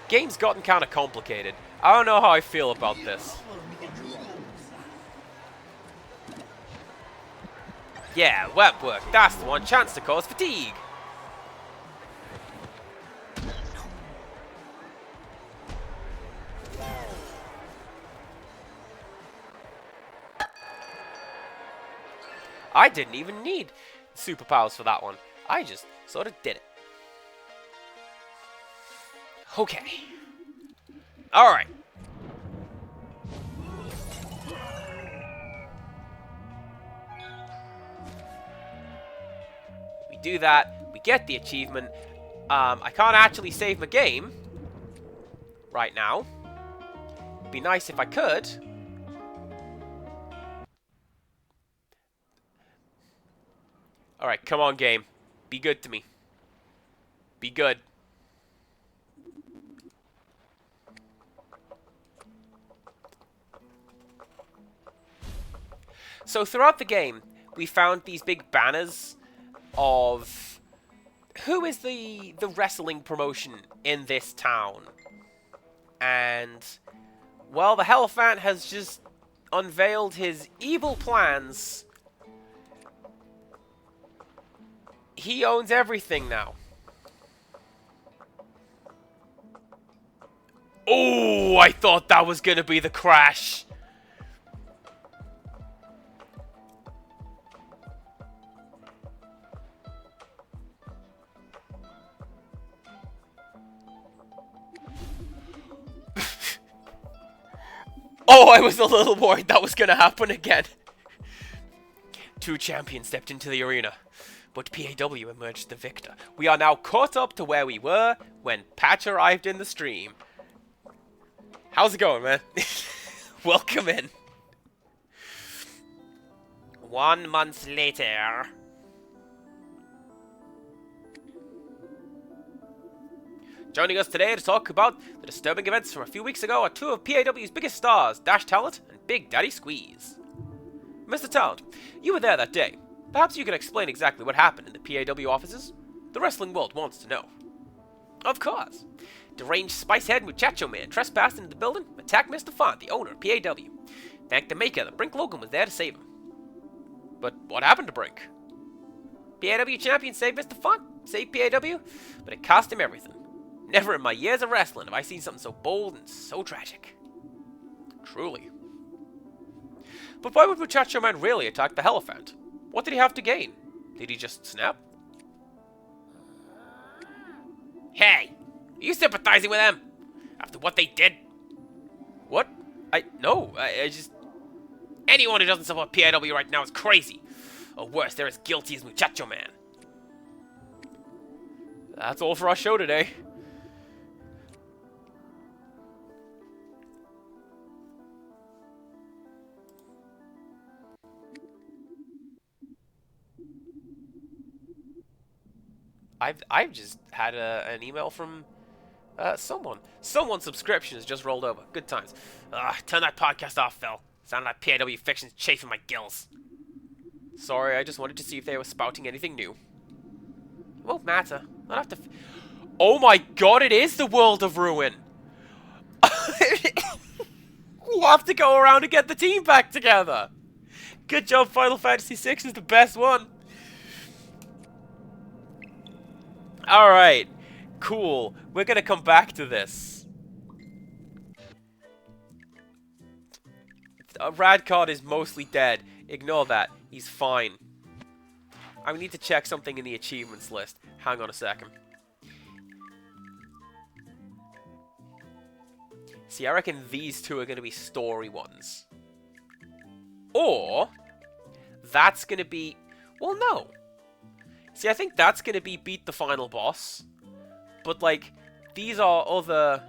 Game's gotten kind of complicated. I don't know how I feel about this. Yeah, web work. That's the one. Chance to cause fatigue. I didn't even need superpowers for that one. I just sort of did it. Okay. Alright. We do that. We get the achievement. I can't actually save my game right now. It'd be nice if I could. Alright, come on, game. Be good to me. Be good. So throughout the game, we found these big banners of who is the wrestling promotion in this town. And, well, the Hierophant has just unveiled his evil plans. He owns everything now. Oh, I thought that was gonna be the crash. Oh, I was a little worried that was gonna happen again. Two champions stepped into the arena, but PAW emerged the victor. We are now caught up to where we were when Patch arrived in the stream. How's it going, man? Welcome in. 1 month later. Joining us today to talk about the disturbing events from a few weeks ago are two of PAW's biggest stars, Dash Talent and Big Daddy Squeeze. Mr. Talent, you were there that day. Perhaps you can explain exactly what happened in the PAW offices? The wrestling world wants to know. Of course. Deranged Spicehead Muchacho Man trespassed into the building, attacked Mr. Font, the owner of PAW. Thank the maker that Brink Logan was there to save him. But what happened to Brink? PAW champion saved Mr. Font, saved PAW, but it cost him everything. Never in my years of wrestling have I seen something so bold and so tragic. Truly. But why would Muchacho Man really attack the Hierophant? What did he have to gain? Did he just snap? Hey! Are you sympathizing with them? After what they did? What? No, I just... Anyone who doesn't support PAW right now is crazy. Or worse, they're as guilty as Muchacho Man. That's all for our show today. I've just had an email from someone. Someone's subscription has just rolled over. Good times. Turn that podcast off, Phil. Sounded like PAW fiction's chafing my gills. Sorry, I just wanted to see if they were spouting anything new. It won't matter. I'll have to... Oh my god, it is the World of Ruin! We have to go around and get the team back together! Good job, Final Fantasy VI is the best one! Alright, cool. We're gonna come back to this. Radcard is mostly dead. Ignore that. He's fine. I need to check something in the achievements list. Hang on a second. See, I reckon these two are going to be story ones. Or, that's going to be... Well, no. See, I think that's going to be beat the final boss. But, like, these are other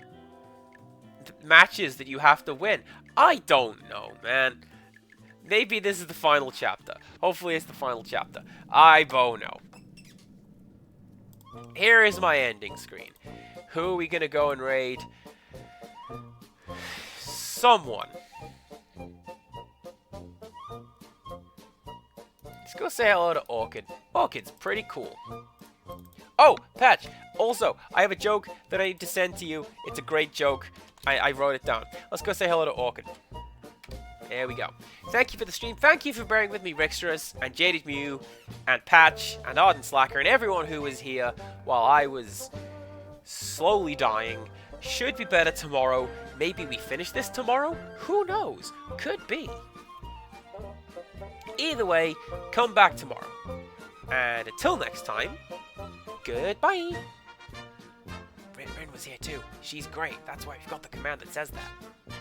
matches that you have to win. I don't know, man. Maybe this is the final chapter. Hopefully it's the final chapter. I don't know. Here is my ending screen. Who are we going to go and raid? Someone. Let's go say hello to Orchid. Orchid's pretty cool. Oh, Patch. Also, I have a joke that I need to send to you. It's a great joke. I wrote it down. Let's go say hello to Orchid. There we go. Thank you for the stream. Thank you for bearing with me, Rickstress, and Jaded Mew, and Patch, and Ardent Slacker, and everyone who was here while I was slowly dying. Should be better tomorrow. Maybe we finish this tomorrow? Who knows? Could be. Either way, come back tomorrow. And until next time, goodbye. Rin was here too. She's great. That's why we've got the command that says that.